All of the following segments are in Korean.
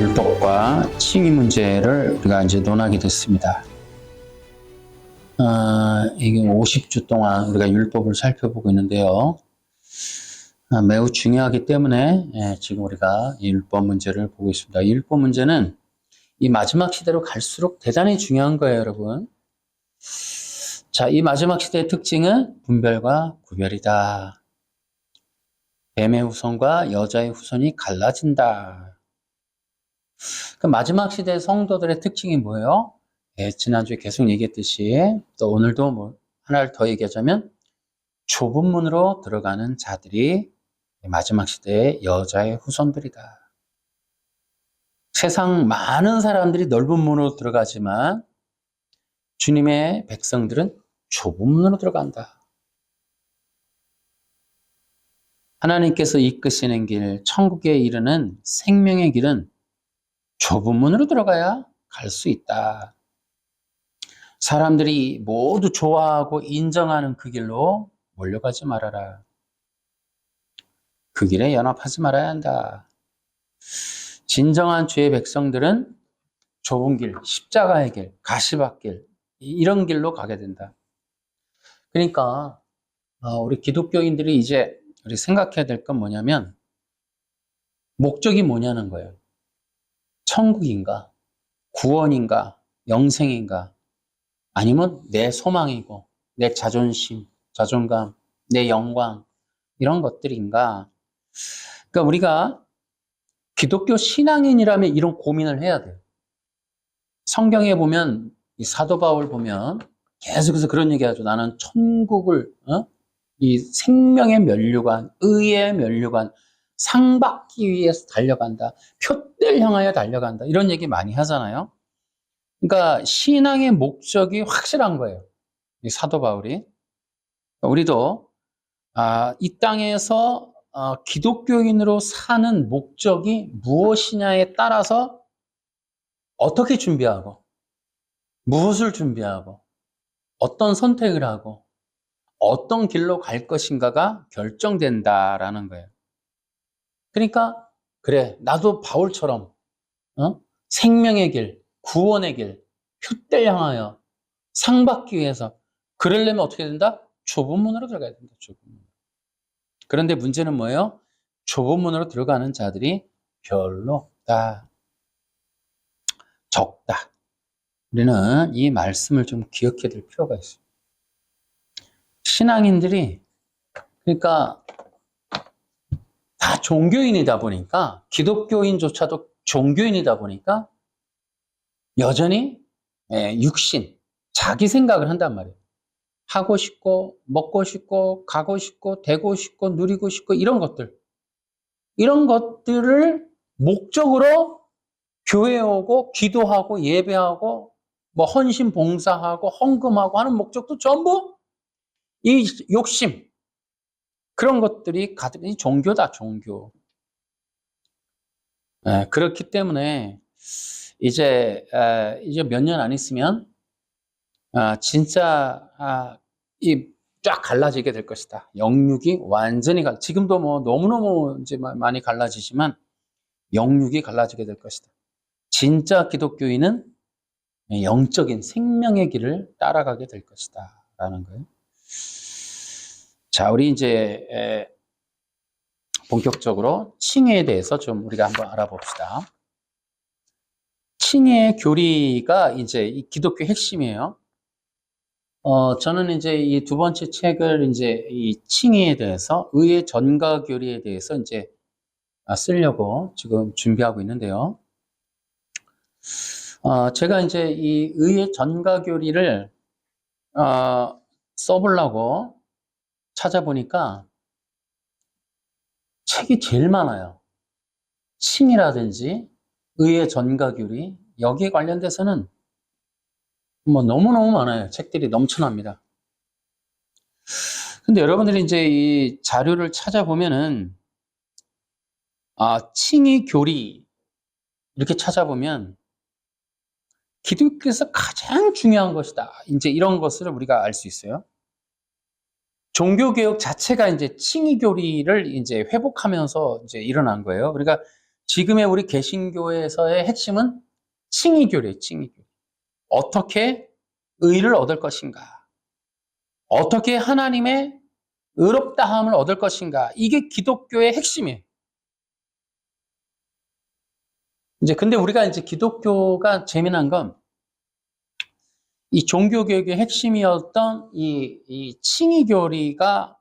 율법과 칭의 문제를 우리가 이제 논하게 됐습니다. 이게 50주 동안 우리가 율법을 살펴보고 있는데요. 매우 중요하기 때문에 지금 우리가 이 율법 문제를 보고 있습니다. 이 율법 문제는 이 마지막 시대로 갈수록 대단히 중요한 거예요, 여러분. 자, 이 마지막 시대의 특징은 분별과 구별이다. 뱀의 후손과 여자의 후손이 갈라진다. 그 마지막 시대 성도들의 특징이 뭐예요? 지난주에 계속 얘기했듯이 또 오늘도 뭐 하나를 더 얘기하자면 좁은 문으로 들어가는 자들이 마지막 시대의 여자의 후손들이다. 세상 많은 사람들이 넓은 문으로 들어가지만 주님의 백성들은 좁은 문으로 들어간다. 하나님께서 이끄시는 길, 천국에 이르는 생명의 길은 좁은 문으로 들어가야 갈 수 있다. 사람들이 모두 좋아하고 인정하는 그 길로 몰려가지 말아라. 그 길에 연합하지 말아야 한다. 진정한 주의 백성들은 좁은 길, 십자가의 길, 가시밭길 이런 길로 가게 된다. 그러니까 우리 기독교인들이 이제 우리 생각해야 될 건 뭐냐면 목적이 뭐냐는 거예요. 천국인가? 구원인가? 영생인가? 아니면 내 소망이고 내 자존심, 자존감, 내 영광 이런 것들인가? 그러니까 우리가 기독교 신앙인이라면 이런 고민을 해야 돼요. 성경에 보면 이 사도 바울 보면 계속해서 그런 얘기하죠. 나는 천국을 이 생명의 면류관, 의의 면류관, 상 받기 위해서 달려간다. 표대를 향하여 달려간다. 이런 얘기 많이 하잖아요. 그러니까 신앙의 목적이 확실한 거예요. 이 사도 바울이. 우리도 이 땅에서 기독교인으로 사는 목적이 무엇이냐에 따라서 어떻게 준비하고 무엇을 준비하고 어떤 선택을 하고 어떤 길로 갈 것인가가 결정된다라는 거예요. 그러니까 그래 나도 바울처럼 생명의 길, 구원의 길, 표대를 향하여 상 받기 위해서 그러려면 어떻게 된다? 좁은 문으로 들어가야 된다. 좁은 문. 그런데 문제는 뭐예요? 좁은 문으로 들어가는 자들이 별로 없다. 적다. 우리는 이 말씀을 좀 기억해야 될 필요가 있어요. 신앙인들이 그러니까 다 종교인이다 보니까 기독교인조차도 종교인이다 보니까 여전히 육신, 자기 생각을 한단 말이에요. 하고 싶고 먹고 싶고 가고 싶고 되고 싶고 누리고 싶고 이런 것들을 목적으로 교회에 오고 기도하고 예배하고 뭐 헌신 봉사하고 헌금하고 하는 목적도 전부 이 욕심 그런 것들이 가득 이 종교다 종교. 그렇기 때문에 이제 몇 년 안 있으면 진짜 이 쫙 갈라지게 될 것이다. 영육이 완전히 지금도 뭐 너무너무 이제 많이 갈라지지만 영육이 갈라지게 될 것이다. 진짜 기독교인은 영적인 생명의 길을 따라가게 될 것이다. 라는 거예요. 자, 우리 이제 본격적으로 칭의에 대해서 좀 우리가 한번 알아봅시다. 칭의의 교리가 이제 이 기독교 핵심이에요. 저는 이제 이 두 번째 책을 이제 이 칭의에 대해서 의의 전가 교리에 대해서 이제 쓰려고 지금 준비하고 있는데요. 제가 이제 이 의의 전가 교리를 써보려고 찾아보니까 책이 제일 많아요. 칭의라든지 의의 전가 교리 여기에 관련돼서는 뭐 너무너무 많아요. 책들이 넘쳐납니다. 근데 여러분들이 이제 이 자료를 찾아보면은 칭의 교리 이렇게 찾아보면 기독교에서 가장 중요한 것이다. 이제 이런 것을 우리가 알 수 있어요. 종교개혁 자체가 이제 칭의 교리를 이제 회복하면서 이제 일어난 거예요. 그러니까 지금의 우리 개신교에서의 핵심은 칭의교리예요, 칭의교리. 어떻게 의를 얻을 것인가? 어떻게 하나님의 의롭다함을 얻을 것인가? 이게 기독교의 핵심이에요. 이제 근데 우리가 이제 기독교가 재미난 건 이 종교개혁의 핵심이었던 이 칭의교리가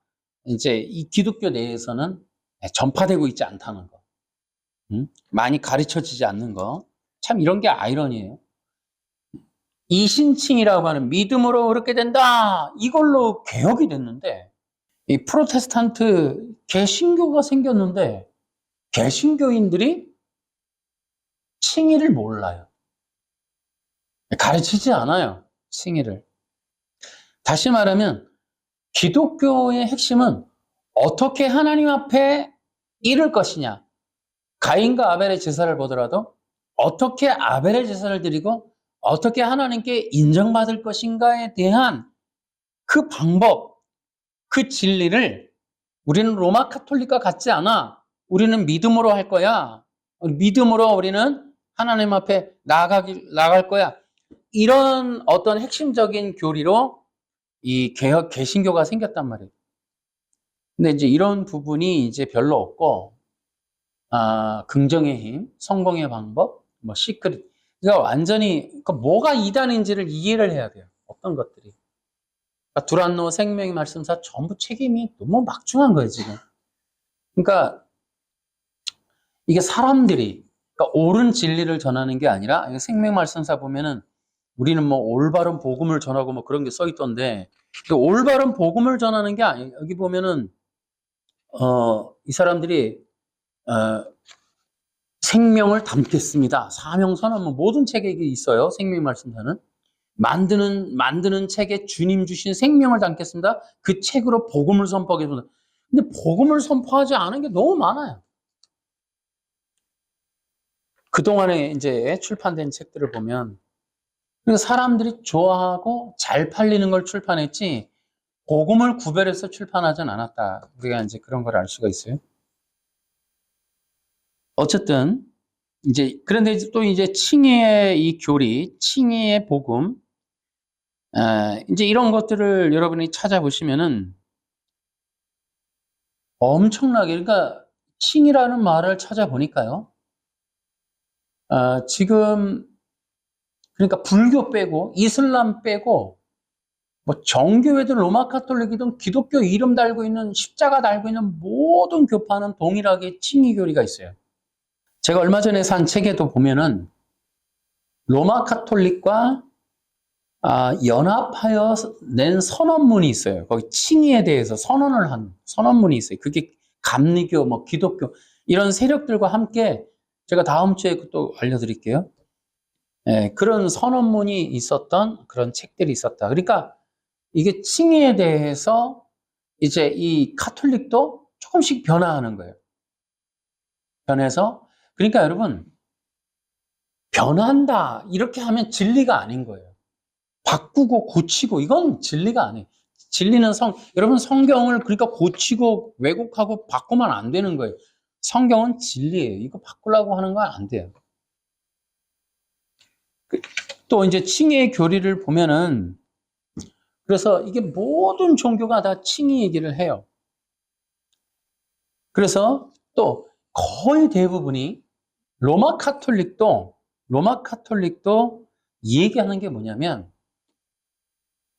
이제 이 기독교 내에서는 전파되고 있지 않다는 거. 많이 가르쳐지지 않는 거. 참 이런 게 아이러니예요. 이신칭이라고 하는 믿음으로 그렇게 된다. 이걸로 개혁이 됐는데 이 프로테스탄트 개신교가 생겼는데 개신교인들이 칭의를 몰라요. 가르치지 않아요. 칭의를. 다시 말하면 기독교의 핵심은 어떻게 하나님 앞에 이를 것이냐. 가인과 아벨의 제사를 보더라도 어떻게 아벨의 제사를 드리고 어떻게 하나님께 인정받을 것인가에 대한 그 방법, 그 진리를 우리는 로마 카톨릭과 같지 않아. 우리는 믿음으로 할 거야. 믿음으로 우리는 하나님 앞에 나갈 거야. 이런 어떤 핵심적인 교리로 이 개신교가 생겼단 말이에요. 근데 이제 이런 부분이 이제 별로 없고, 긍정의 힘, 성공의 방법, 뭐 시크릿. 그러니까 완전히 그러니까 뭐가 이단인지를 이해를 해야 돼요. 어떤 것들이. 그러니까 두란노 생명의 말씀사 전부 책임이 너무 막중한 거예요, 지금. 그러니까 이게 사람들이 그러니까 옳은 진리를 전하는 게 아니라 생명 말씀사 보면은 우리는 뭐 올바른 복음을 전하고 뭐 그런 게 써 있던데 그 올바른 복음을 전하는 게 아니에요. 여기 보면은 이 사람들이 생명을 담겠습니다. 사명 선언 뭐 모든 책에 있어요. 생명 말씀사는 만드는 책에 주님 주신 생명을 담겠습니다. 그 책으로 복음을 선포하겠습니다. 근데 복음을 선포하지 않은 게 너무 많아요. 그동안에 이제 출판된 책들을 보면 그러니까 사람들이 좋아하고 잘 팔리는 걸 출판했지 복음을 구별해서 출판하진 않았다. 우리가 이제 그런 걸 알 수가 있어요. 어쨌든 이제 그런데 또 이제 칭의의 이 교리, 칭의의 복음, 이제 이런 것들을 여러분이 찾아보시면은 엄청나게 그러니까 칭의라는 말을 찾아보니까요. 지금 그러니까 불교 빼고 이슬람 빼고 뭐 정교회든 로마 카톨릭이든 기독교 이름 달고 있는 십자가 달고 있는 모든 교파는 동일하게 칭의 교리가 있어요. 제가 얼마 전에 산 책에도 보면은 로마 카톨릭과 연합하여 낸 선언문이 있어요. 거기 칭의에 대해서 선언을 한 선언문이 있어요. 그게 감리교, 뭐 기독교 이런 세력들과 함께 제가 다음 주에 또 알려드릴게요. 그런 선언문이 있었던 그런 책들이 있었다. 그러니까 이게 칭의에 대해서 이제 이 카톨릭도 조금씩 변화하는 거예요. 변해서 그러니까 여러분 변한다 이렇게 하면 진리가 아닌 거예요. 바꾸고 고치고 이건 진리가 아니에요. 진리는 여러분 성경을 그러니까 고치고 왜곡하고 바꾸면 안 되는 거예요. 성경은 진리예요. 이거 바꾸려고 하는 건 안 돼요. 또 이제 칭의의 교리를 보면은 그래서 이게 모든 종교가 다 칭의 얘기를 해요. 그래서 또 거의 대부분이 로마 카톨릭도 얘기하는 게 뭐냐면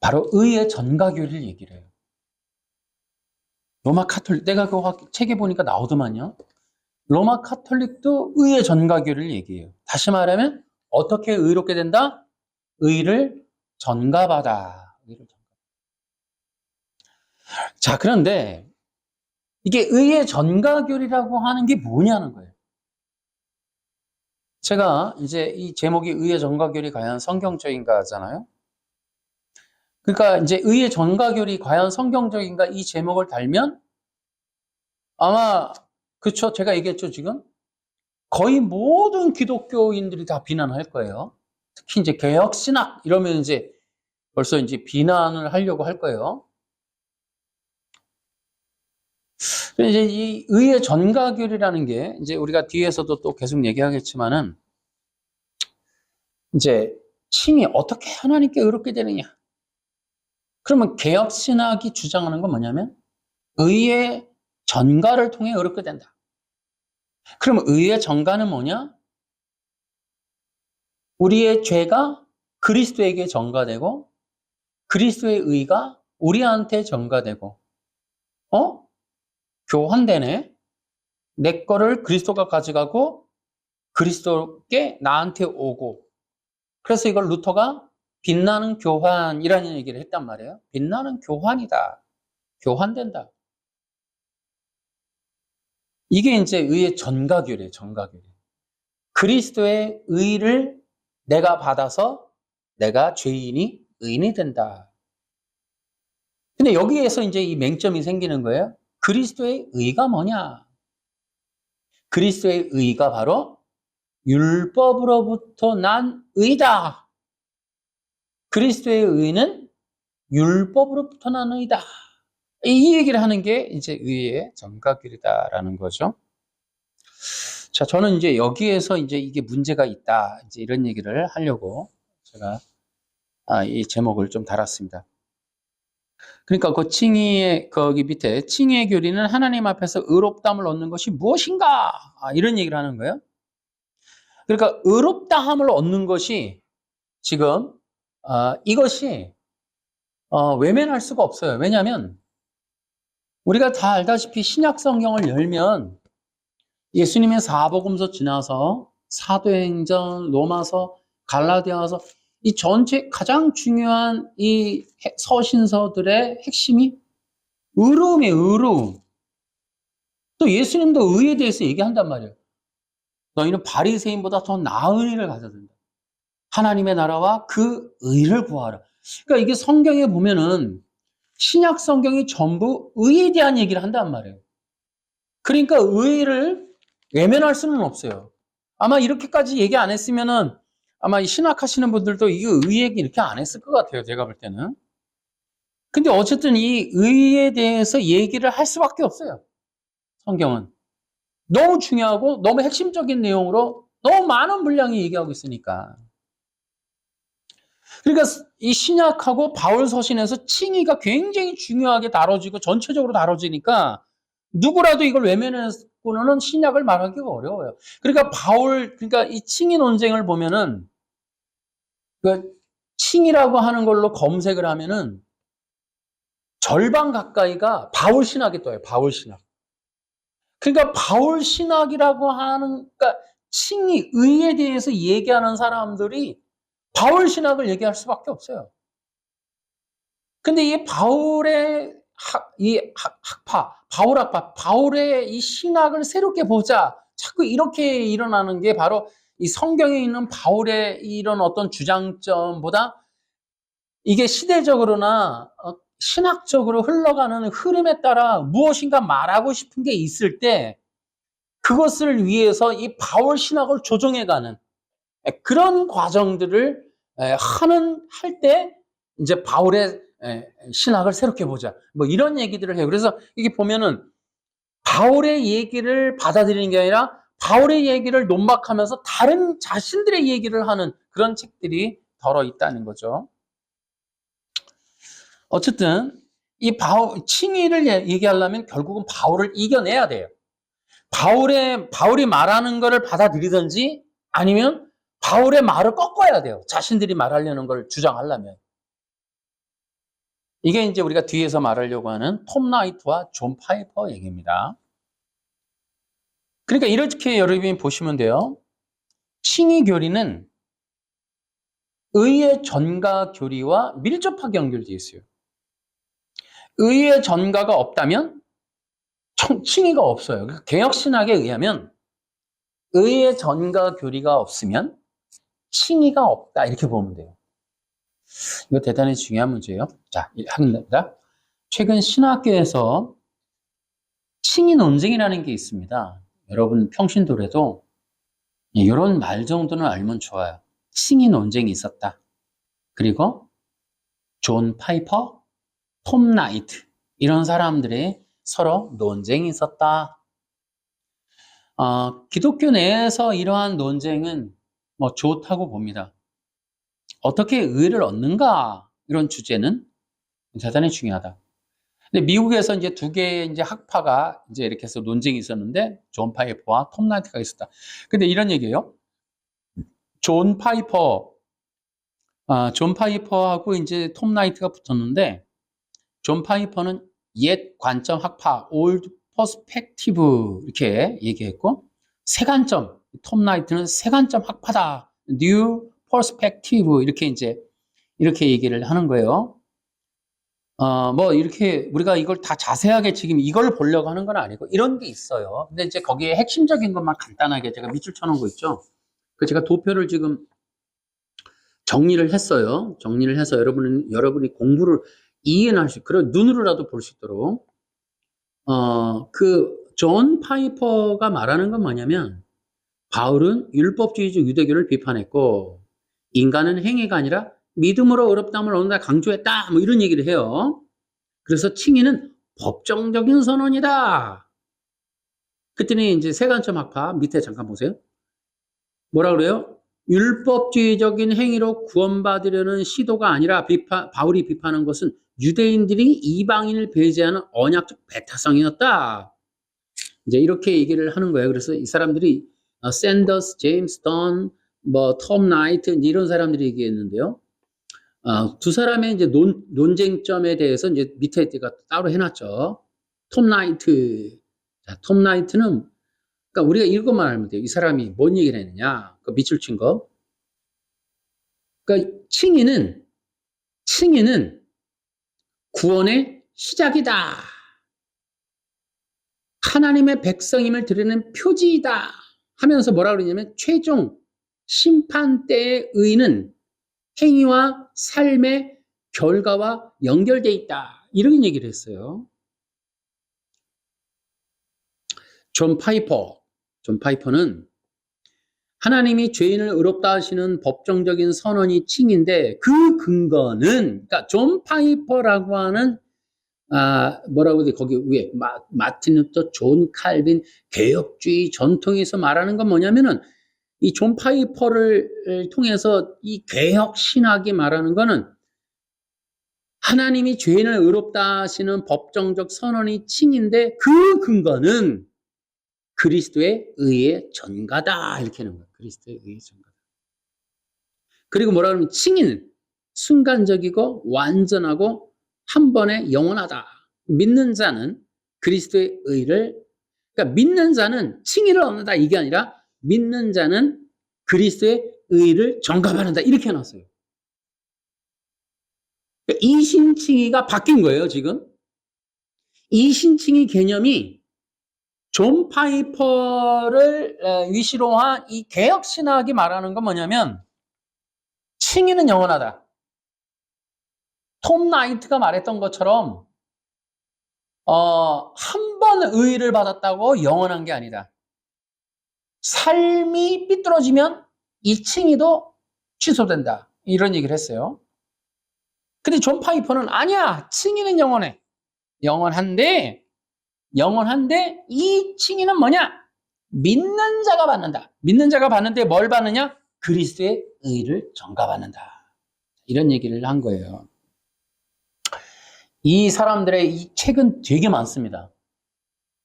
바로 의의 전가교리를 얘기를 해요. 로마 카톨릭 내가 그 책에 보니까 나오더만요. 로마 카톨릭도 의의 전가교리를 얘기해요. 다시 말하면 어떻게 의롭게 된다? 의를 전가받아. 자, 그런데 이게 의의 전가교리라고 하는 게 뭐냐는 거예요. 제가 이제 이 제목이 의의 전가교리 과연 성경적인가 하잖아요. 그러니까 이제 의의 전가교리 과연 성경적인가 이 제목을 달면 아마 그쵸 제가 얘기했죠 지금 거의 모든 기독교인들이 다 비난할 거예요. 특히 이제 개혁신학 이러면 이제 벌써 이제 비난을 하려고 할 거예요. 이제 이 의의 전가교리라는 게 이제 우리가 뒤에서도 또 계속 얘기하겠지만은 이제 칭이 어떻게 하나님께 의롭게 되느냐. 그러면 개혁신학이 주장하는 건 뭐냐면 의의 전가를 통해 의롭게 된다. 그러면 의의 전가는 뭐냐? 우리의 죄가 그리스도에게 전가되고 그리스도의 의가 우리한테 전가되고 교환되네. 내 거를 그리스도가 가져가고 그리스도께 나한테 오고. 그래서 이걸 루터가 빛나는 교환이라는 얘기를 했단 말이에요. 빛나는 교환이다. 교환된다. 이게 이제 의의 전가교리예요. 전가교리. 그리스도의 의를 내가 받아서 내가 죄인이 의인이 된다. 근데 여기에서 이제 이 맹점이 생기는 거예요. 그리스도의 의가 뭐냐? 그리스도의 의가 바로 율법으로부터 난 의다. 그리스도의 의는 율법으로부터 난 의다. 이 얘기를 하는 게 이제 의의 전가교리다라는 거죠. 자, 저는 이제 여기에서 이제 이게 문제가 있다. 이제 이런 얘기를 하려고 제가 이 제목을 좀 달았습니다. 그러니까 그 칭의의 거기 밑에 칭의의 교리는 하나님 앞에서 의롭다함을 얻는 것이 무엇인가? 이런 얘기를 하는 거예요. 그러니까 의롭다함을 얻는 것이 지금 이것이 외면할 수가 없어요. 왜냐하면 우리가 다 알다시피 신약 성경을 열면 예수님의 사복음서 지나서 사도행전, 로마서, 갈라디아서 이 전체 가장 중요한 이 서신서들의 핵심이 의로움이에요. 의로움. 또 예수님도 의에 대해서 얘기한단 말이에요. 너희는 바리새인보다 더 나은 의를 가져야 된다. 하나님의 나라와 그 의를 구하라. 그러니까 이게 성경에 보면은 신약 성경이 전부 의에 대한 얘기를 한단 말이에요. 그러니까 의를 외면할 수는 없어요. 아마 이렇게까지 얘기 안 했으면은 아마 신학하시는 분들도 이 의 얘기 이렇게 안 했을 것 같아요. 제가 볼 때는. 근데 어쨌든 이 의에 대해서 얘기를 할 수밖에 없어요. 성경은. 너무 중요하고 너무 핵심적인 내용으로 너무 많은 분량이 얘기하고 있으니까. 그러니까 이 신약하고 바울 서신에서 칭의가 굉장히 중요하게 다뤄지고 전체적으로 다뤄지니까 누구라도 이걸 외면했고는 신약을 말하기가 어려워요. 그러니까 그러니까 이 칭의 논쟁을 보면은 그 칭의라고 하는 걸로 검색을 하면은 절반 가까이가 바울 신학에 떠요. 바울 신학. 그러니까 바울 신학이라고 하는, 그러니까 칭의, 의에 대해서 얘기하는 사람들이 바울 신학을 얘기할 수밖에 없어요. 근데 이 바울의 바울 학파, 바울의 이 신학을 새롭게 보자. 자꾸 이렇게 일어나는 게 바로 이 성경에 있는 바울의 이런 어떤 주장점보다 이게 시대적으로나 신학적으로 흘러가는 흐름에 따라 무엇인가 말하고 싶은 게 있을 때 그것을 위해서 이 바울 신학을 조정해가는 그런 과정들을 할 때 이제 바울의 신학을 새롭게 보자. 뭐 이런 얘기들을 해요. 그래서 이게 보면은 바울의 얘기를 받아들이는 게 아니라 바울의 얘기를 논박하면서 다른 자신들의 얘기를 하는 그런 책들이 덜어 있다는 거죠. 어쨌든 이 칭의를 얘기하려면 결국은 바울을 이겨내야 돼요. 바울이 말하는 거를 받아들이든지 아니면 바울의 말을 꺾어야 돼요. 자신들이 말하려는 걸 주장하려면. 이게 이제 우리가 뒤에서 말하려고 하는 톰 나이트와 존 파이퍼 얘기입니다. 그러니까 이렇게 여러분이 보시면 돼요. 칭의 교리는 의의 전가 교리와 밀접하게 연결되어 있어요. 의의 전가가 없다면 칭의가 없어요. 개혁신학에 의하면 의의 전가 교리가 없으면 칭의가 없다. 이렇게 보면 돼요. 이거 대단히 중요한 문제예요. 자, 합니다. 최근 신학계에서 칭의 논쟁이라는 게 있습니다. 여러분 평신도래도 이런 말 정도는 알면 좋아요. 칭의 논쟁이 있었다. 그리고 존 파이퍼, 톰 나이트 이런 사람들의 서로 논쟁이 있었다. 기독교 내에서 이러한 논쟁은 뭐 좋다고 봅니다. 어떻게 의를 얻는가? 이런 주제는 대단히 중요하다. 근데 미국에서 이제 두 개의 이제 학파가 이제 이렇게 해서 논쟁이 있었는데, 존 파이퍼와 톰 나이트가 있었다. 근데 이런 얘기예요. 존 파이퍼하고 이제 톰 나이트가 붙었는데, 존 파이퍼는 옛 관점 학파, old perspective 이렇게 얘기했고, 새 관점, 톰 나이트는 새 관점 학파다, new perspective 이렇게 얘기를 하는 거예요. 뭐 이렇게 우리가 이걸 다 자세하게 지금 이걸 보려고 하는 건 아니고 이런 게 있어요. 근데 이제 거기에 핵심적인 것만 간단하게 제가 밑줄 쳐놓은 거 있죠. 그 제가 도표를 지금 정리를 했어요. 정리를 해서 여러분이 공부를 이해는 할 수, 그리고 눈으로라도 볼 수 있도록. 그 존 파이퍼가 말하는 건 뭐냐면, 바울은 율법주의적 유대교를 비판했고, 인간은 행위가 아니라 믿음으로 어렵다함을 얻는다 강조했다. 뭐 이런 얘기를 해요. 그래서 칭의는 법정적인 선언이다. 그랬더니 이제 세관점 학파 밑에 잠깐 보세요. 뭐라 그래요? 율법주의적인 행위로 구원받으려는 시도가 아니라 바울이 비판한 것은 유대인들이 이방인을 배제하는 언약적 배타성이었다. 이제 이렇게 얘기를 하는 거예요. 그래서 이 사람들이 샌더스, 제임스 던, 뭐 톰 나이트 이런 사람들이 얘기했는데요. 두 사람의 이제 논쟁점에 대해서 이제 밑에 제가 따로 해놨죠. 톰 나이트. 자, 톰 나이트는, 그러니까 우리가 이것만 알면 돼요. 이 사람이 뭔 얘기를 했느냐. 그 밑줄 친 거. 그러니까 칭의는 구원의 시작이다. 하나님의 백성임을 드리는 표지이다. 하면서 뭐라 그러냐면, 최종 심판 때의 의는 행위와 삶의 결과와 연결되어 있다. 이런 얘기를 했어요. 존 파이퍼는 하나님이 죄인을 의롭다 하시는 법정적인 선언이 칭인데, 그 근거는, 그러니까 존 파이퍼라고 하는 뭐라고 돼 거기 위에 마틴 루터, 존 칼빈, 개혁주의 전통에서 말하는 건 뭐냐면은, 이 존 파이퍼를 통해서 이 개혁 신학이 말하는 거는 하나님이 죄인을 의롭다 하시는 법정적 선언이 칭인데, 그 근거는 그리스도의 의의 전가다. 이렇게 하는 거예요. 그리스도의 의의 전가다. 그리고 뭐라 그러면, 칭의는 순간적이고 완전하고 한 번에 영원하다. 믿는 자는 그리스도의 의를, 그러니까 믿는 자는 칭의를 얻는다 이게 아니라, 믿는 자는 그리스도의 의를 전가받는다 이렇게 해놨어요. 그러니까 이신칭의가 바뀐 거예요. 지금 이신칭의 개념이 존 파이퍼를 위시로 한 이 개혁신학이 말하는 건 뭐냐면, 칭의는 영원하다. 톰 나이트가 말했던 것처럼 한 번 의의를 받았다고 영원한 게 아니다. 삶이 삐뚤어지면 이 칭의도 취소된다. 이런 얘기를 했어요. 근데 존 파이퍼는 아니야. 칭의는 영원해. 영원한데 이 칭의는 뭐냐? 믿는 자가 받는다. 믿는 자가 받는데 뭘 받느냐? 그리스도의 의를 전가받는다. 이런 얘기를 한 거예요. 이 사람들의 이 책은 되게 많습니다.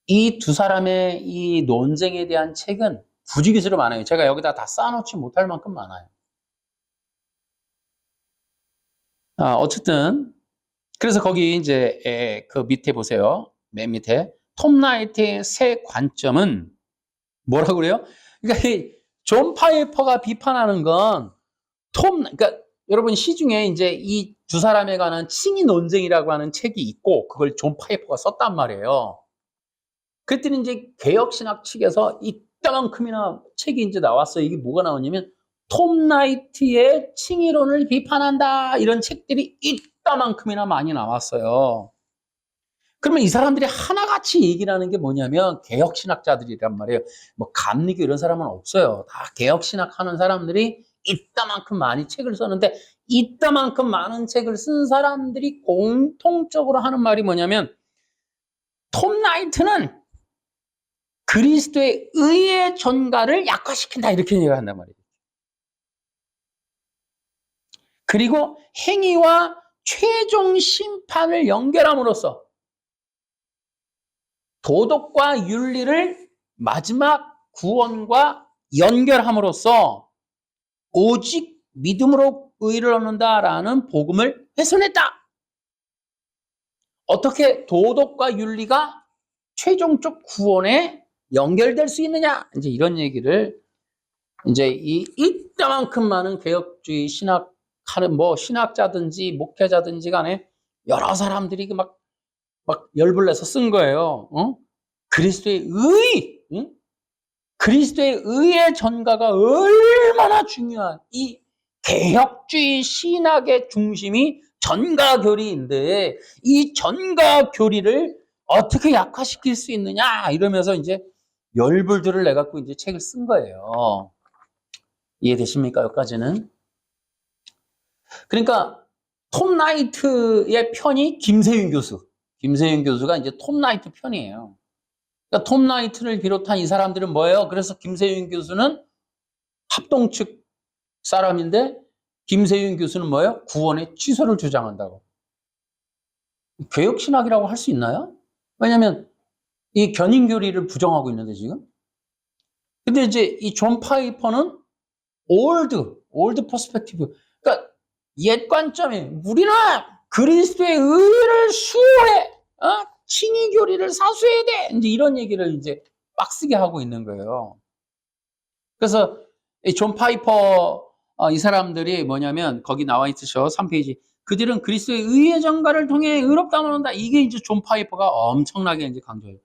이 두 사람의 이 논쟁에 대한 책은 부지기수로 많아요. 제가 여기다 다 쌓아놓지 못할 만큼 많아요. 어쨌든 그래서 거기 이제 그 밑에 보세요. 맨 밑에 톰 나이트의 새 관점은 뭐라고 그래요? 그러니까 존 파이퍼가 비판하는 건 그러니까 여러분 시중에 이제 이 두 사람에 관한 칭의 논쟁이라고 하는 책이 있고, 그걸 존 파이퍼가 썼단 말이에요. 그랬더니 이제 개혁신학 측에서 이따만큼이나 책이 이제 나왔어요. 이게 뭐가 나오냐면, 톰 나이트의 칭의론을 비판한다. 이런 책들이 이따만큼이나 많이 나왔어요. 그러면 이 사람들이 하나같이 얘기를 하는 게 뭐냐면, 개혁신학자들이란 말이에요. 뭐 감리교 이런 사람은 없어요. 다 개혁신학 하는 사람들이 이따만큼 많이 책을 썼는데, 이따만큼 많은 책을 쓴 사람들이 공통적으로 하는 말이 뭐냐면, 톰 나이트는 그리스도의 의의 전가를 약화시킨다 이렇게 얘기를 한단 말이에요. 그리고 행위와 최종 심판을 연결함으로써 도덕과 윤리를 마지막 구원과 연결함으로써 오직 믿음으로 의를 얻는다라는 복음을 훼손했다. 어떻게 도덕과 윤리가 최종적 구원에 연결될 수 있느냐? 이제 이런 얘기를 이제 이따만큼 많은 개혁주의 신학하는 신학자든지 목회자든지 간에 여러 사람들이 막 열불 내서 쓴 거예요. 그리스도의 의, 응? 그리스도의 의의 전가가 얼마나 중요한 이 개혁주의 신학의 중심이 전가교리인데 이 전가교리를 어떻게 약화시킬 수 있느냐 이러면서 이제 열불들을 내갖고 이제 책을 쓴 거예요. 이해되십니까? 여기까지는. 그러니까 톰 나이트의 편이 김세윤 교수. 김세윤 교수가 이제 톰 나이트 편이에요. 그러니까 톰 나이트를 비롯한 이 사람들은 뭐예요? 그래서 김세윤 교수는 합동 측 사람인데 김세윤 교수는 뭐예요? 구원의 취소를 주장한다고. 개혁신학이라고 할 수 있나요? 왜냐하면 이 견인교리를 부정하고 있는데 지금. 근데 이제 이 존 파이퍼는 올드 퍼스펙티브. 그러니까 옛 관점에 우리는 그리스도의 의를 수호해. 칭의교리를 사수해야 돼. 이제 이런 얘기를 이제 빡세게 하고 있는 거예요. 그래서 이 존 파이퍼 이 사람들이 뭐냐면 거기 나와 있으셔 3페이지. 그들은 그리스도의 의의 전가를 통해 의롭다함을 얻는다. 이게 이제 존 파이퍼가 엄청나게 이제 강조해요.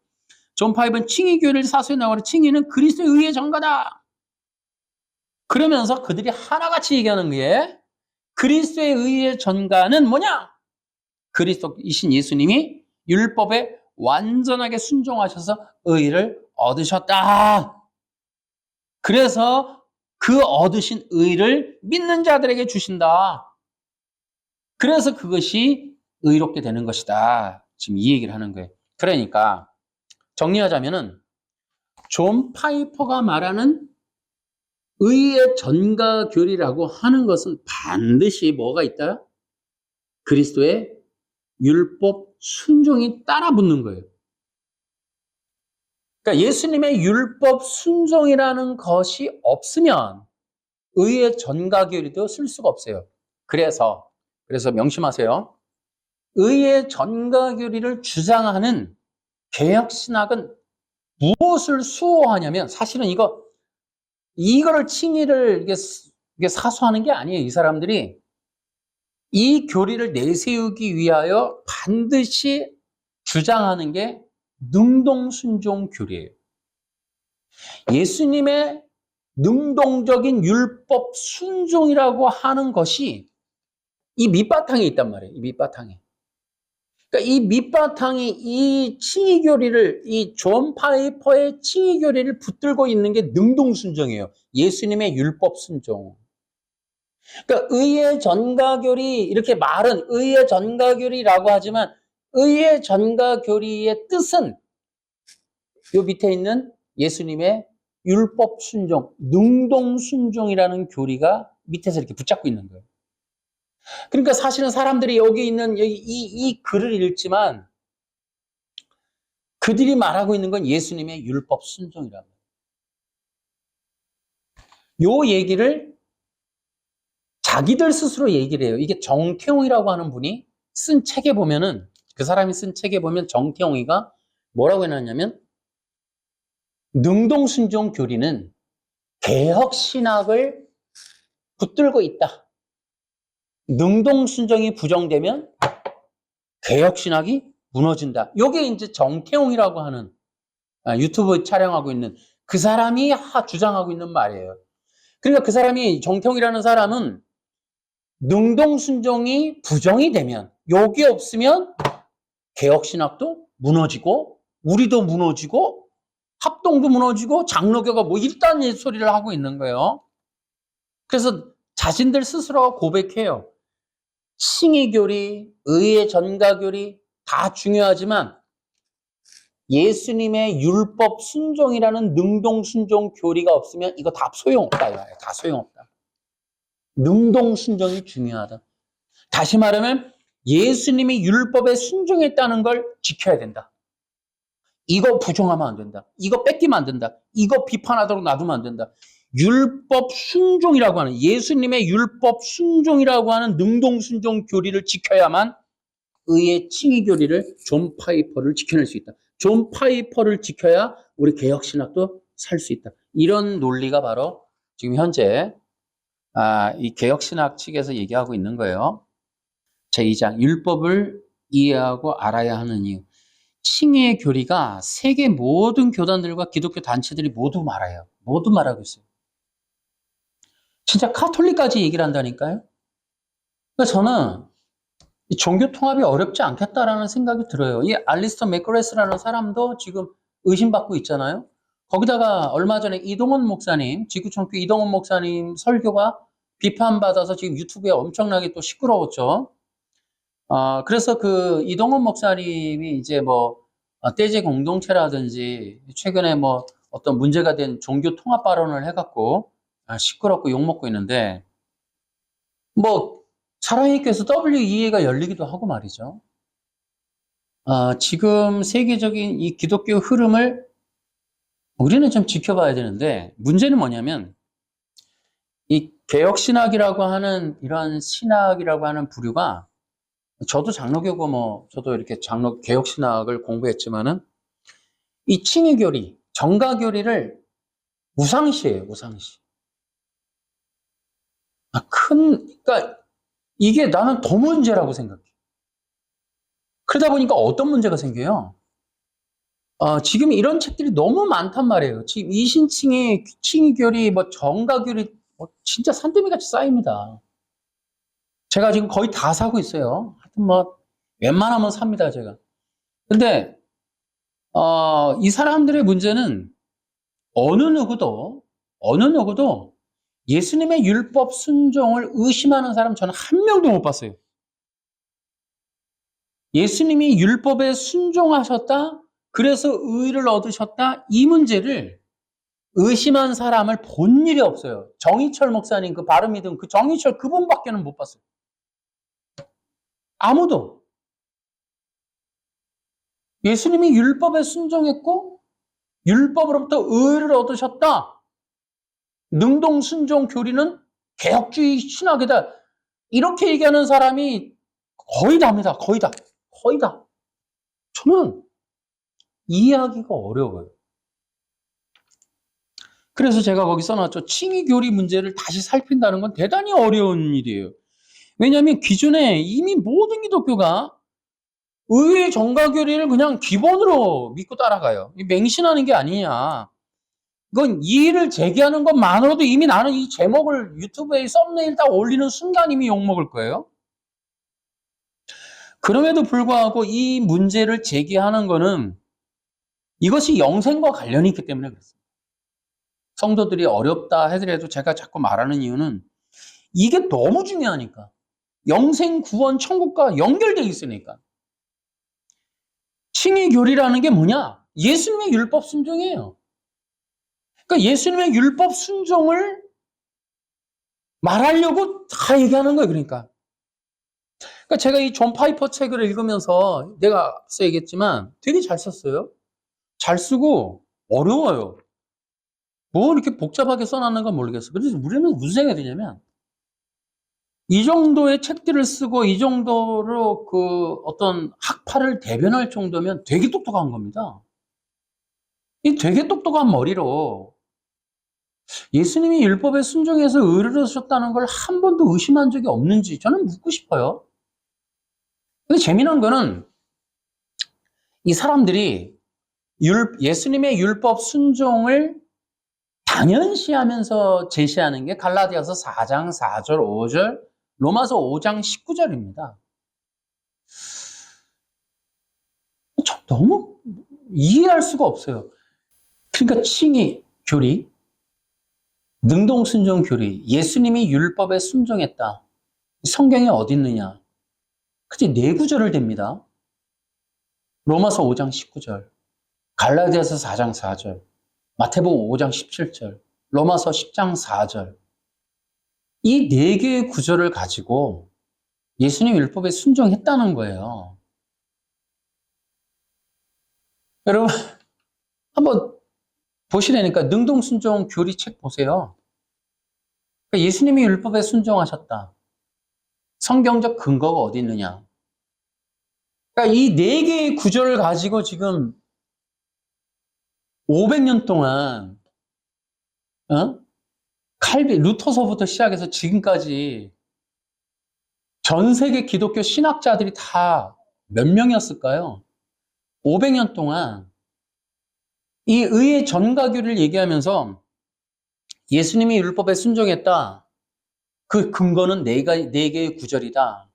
존 파이퍼는 칭의교리를 사수해 나가는 칭의는 그리스도의 의의 전가다. 그러면서 그들이 하나같이 얘기하는 게 그리스도의 의의 전가는 뭐냐? 그리스도이신 예수님이 율법에 완전하게 순종하셔서 의를 얻으셨다. 그래서 그 얻으신 의를 믿는 자들에게 주신다. 그래서 그것이 의롭게 되는 것이다. 지금 이 얘기를 하는 거예요. 그러니까 정리하자면은 존 파이퍼가 말하는 의의 전가교리라고 하는 것은 반드시 뭐가 있다? 그리스도의 율법 순종이 따라붙는 거예요. 그러니까 예수님의 율법 순종이라는 것이 없으면 의의 전가교리도 쓸 수가 없어요. 그래서 명심하세요. 의의 전가교리를 주장하는 개혁신학은 무엇을 수호하냐면 사실은 이거를 칭의를 이게 사수하는 게 아니에요. 이 사람들이 이 교리를 내세우기 위하여 반드시 주장하는 게 능동순종 교리예요. 예수님의 능동적인 율법 순종이라고 하는 것이 이 밑바탕에 있단 말이에요. 이 밑바탕에. 그러니까 이 밑바탕이 이 칭의교리를, 이 존 파이퍼의 칭의교리를 붙들고 있는 게 능동순종이에요. 예수님의 율법 순종. 그러니까 의의 전가교리, 이렇게 말은 의의 전가교리라고 하지만 의의 전가교리의 뜻은 요 밑에 있는 예수님의 율법 순종, 능동 순종이라는 교리가 밑에서 이렇게 붙잡고 있는 거예요. 그러니까 사실은 사람들이 여기 있는 이 글을 읽지만 그들이 말하고 있는 건 예수님의 율법 순종이라고. 요 얘기를 자기들 스스로 얘기를 해요. 이게 정태용이라고 하는 분이 쓴 책에 보면은, 그 사람이 쓴 책에 보면 정태용이가 뭐라고 해놨냐면, 능동순종 교리는 개혁신학을 붙들고 있다. 능동순종이 부정되면 개혁신학이 무너진다. 요게 이제 정태용이라고 하는 유튜브 촬영하고 있는 그 사람이 주장하고 있는 말이에요. 그러니까 그 사람이, 정태용이라는 사람은 능동순종이 부정이 되면, 요게 없으면 개혁신학도 무너지고 우리도 무너지고 합동도 무너지고 장로교가 뭐 일단 소리를 하고 있는 거예요. 그래서 자신들 스스로가 고백해요. 칭의교리, 의의 전가교리 다 중요하지만 예수님의 율법 순종이라는 능동 순종 교리가 없으면 이거 다 소용없다. 이거예요. 다 소용없다. 능동 순종이 중요하다. 다시 말하면 예수님이 율법에 순종했다는 걸 지켜야 된다. 이거 부정하면 안 된다. 이거 뺏기면 안 된다. 이거 비판하도록 놔두면 안 된다. 율법 순종이라고 하는, 예수님의 율법 순종이라고 하는 능동 순종 교리를 지켜야만 의의 칭의 교리를, 존 파이퍼를 지켜낼 수 있다. 존 파이퍼를 지켜야 우리 개혁신학도 살 수 있다. 이런 논리가 바로 지금 현재 이 개혁신학 측에서 얘기하고 있는 거예요. 제2장 율법을 이해하고 알아야 하는 이유. 칭의의 교리가 세계 모든 교단들과 기독교 단체들이 모두 말해요. 모두 말하고 있어요. 진짜 카톨릭까지 얘기를 한다니까요. 그러니까 저는 이 종교 통합이 어렵지 않겠다라는 생각이 들어요. 이 알리스터 맥그레스라는 사람도 지금 의심받고 있잖아요. 거기다가 얼마 전에 이동원 목사님, 지구촌교 이동원 목사님 설교가 비판받아서 지금 유튜브에 엄청나게 또 시끄러웠죠. 그래서 그 이동원 목사님이 이제 뭐 떼제 공동체라든지 최근에 뭐 어떤 문제가 된 종교 통합 발언을 해갖고 시끄럽고 욕먹고 있는데, 뭐 사랑의 교회에서 WEA가 열리기도 하고 말이죠. 지금 세계적인 이 기독교 흐름을 우리는 좀 지켜봐야 되는데, 문제는 뭐냐면 이 개혁신학이라고 하는 이런 신학이라고 하는 부류가, 저도 장로교고 뭐 저도 이렇게 장로 개혁신학을 공부했지만은 이 칭의교리, 정가교리를 우상시해요. 우상시. 그러니까 이게 나는 더 문제라고 생각해. 그러다 보니까 어떤 문제가 생겨요? 지금 이런 책들이 너무 많단 말이에요. 지금 이신칭의 칭의교리, 뭐 정가교리, 진짜 산더미같이 쌓입니다. 제가 지금 거의 다 사고 있어요. 하여튼 뭐 웬만하면 삽니다, 제가. 근데 이 사람들의 문제는 어느 누구도 예수님의 율법 순종을 의심하는 사람 저는 한 명도 못 봤어요. 예수님이 율법에 순종하셨다, 그래서 의를 얻으셨다, 이 문제를 의심한 사람을 본 일이 없어요. 정희철 목사님, 그 바른믿음 그 정희철 그분밖에는 못 봤어요. 아무도. 예수님이 율법에 순종했고 율법으로부터 의를 얻으셨다, 능동 순종 교리는 개혁주의 신학이다, 이렇게 얘기하는 사람이 거의 다입니다. 거의 다. 저는 이해하기가 어려워요. 그래서 제가 거기 써놨죠. 칭의교리 문제를 다시 살핀다는 건 대단히 어려운 일이에요. 왜냐하면 기존에 이미 모든 기독교가 의의 정가교리를 그냥 기본으로 믿고 따라가요. 맹신하는 게 아니냐. 이건 이의를 제기하는 것만으로도 이미 나는 이 제목을 유튜브에 썸네일 딱 올리는 순간 이미 욕먹을 거예요. 그럼에도 불구하고 이 문제를 제기하는 거는 이것이 영생과 관련이 있기 때문에 그렇습니다. 성도들이 어렵다 하더라도 제가 자꾸 말하는 이유는 이게 너무 중요하니까. 영생, 구원, 천국과 연결되어 있으니까. 칭의교리라는 게 뭐냐? 예수님의 율법 순종이에요. 그러니까 예수님의 율법 순종을 말하려고 다 얘기하는 거예요. 그러니까 제가 이 존 파이퍼 책을 읽으면서 내가 앞서 얘기했지만 되게 잘 썼어요. 잘 쓰고 어려워요. 뭐 이렇게 복잡하게 써놨는가 모르겠어요. 그래서 우리는 무슨 생각이 드냐면, 이 정도의 책들을 쓰고 이 정도로 그 어떤 학파를 대변할 정도면 되게 똑똑한 겁니다. 이 되게 똑똑한 머리로 예수님이 율법에 순종해서 의를 얻으셨다는 걸 한 번도 의심한 적이 없는지 저는 묻고 싶어요. 근데 재미난 거는 이 사람들이 예수님의 율법 순종을 당연시하면서 제시하는 게 갈라디아서 4장 4절 5절, 로마서 5장 19절입니다. 너무 이해할 수가 없어요. 그러니까 칭의 교리, 능동 순종 교리, 예수님이 율법에 순종했다. 성경에 어디 있느냐? 그게 네 구절을 댑니다. 로마서 5장 19절. 갈라디아서 4장 4절, 마태복음 5장 17절, 로마서 10장 4절. 이 네 개의 구절을 가지고 예수님 율법에 순종했다는 거예요. 여러분, 한번 보시라니까 능동순종 교리 책 보세요. 그러니까 예수님이 율법에 순종하셨다. 성경적 근거가 어디 있느냐? 그러니까 이 네 개의 구절을 가지고 지금 500년 동안 루터서부터 시작해서 지금까지 전 세계 기독교 신학자들이 다 몇 명이었을까요? 500년 동안 이 의의 전가교를 얘기하면서 예수님이 율법에 순종했다. 그 근거는 네 개의 구절이다.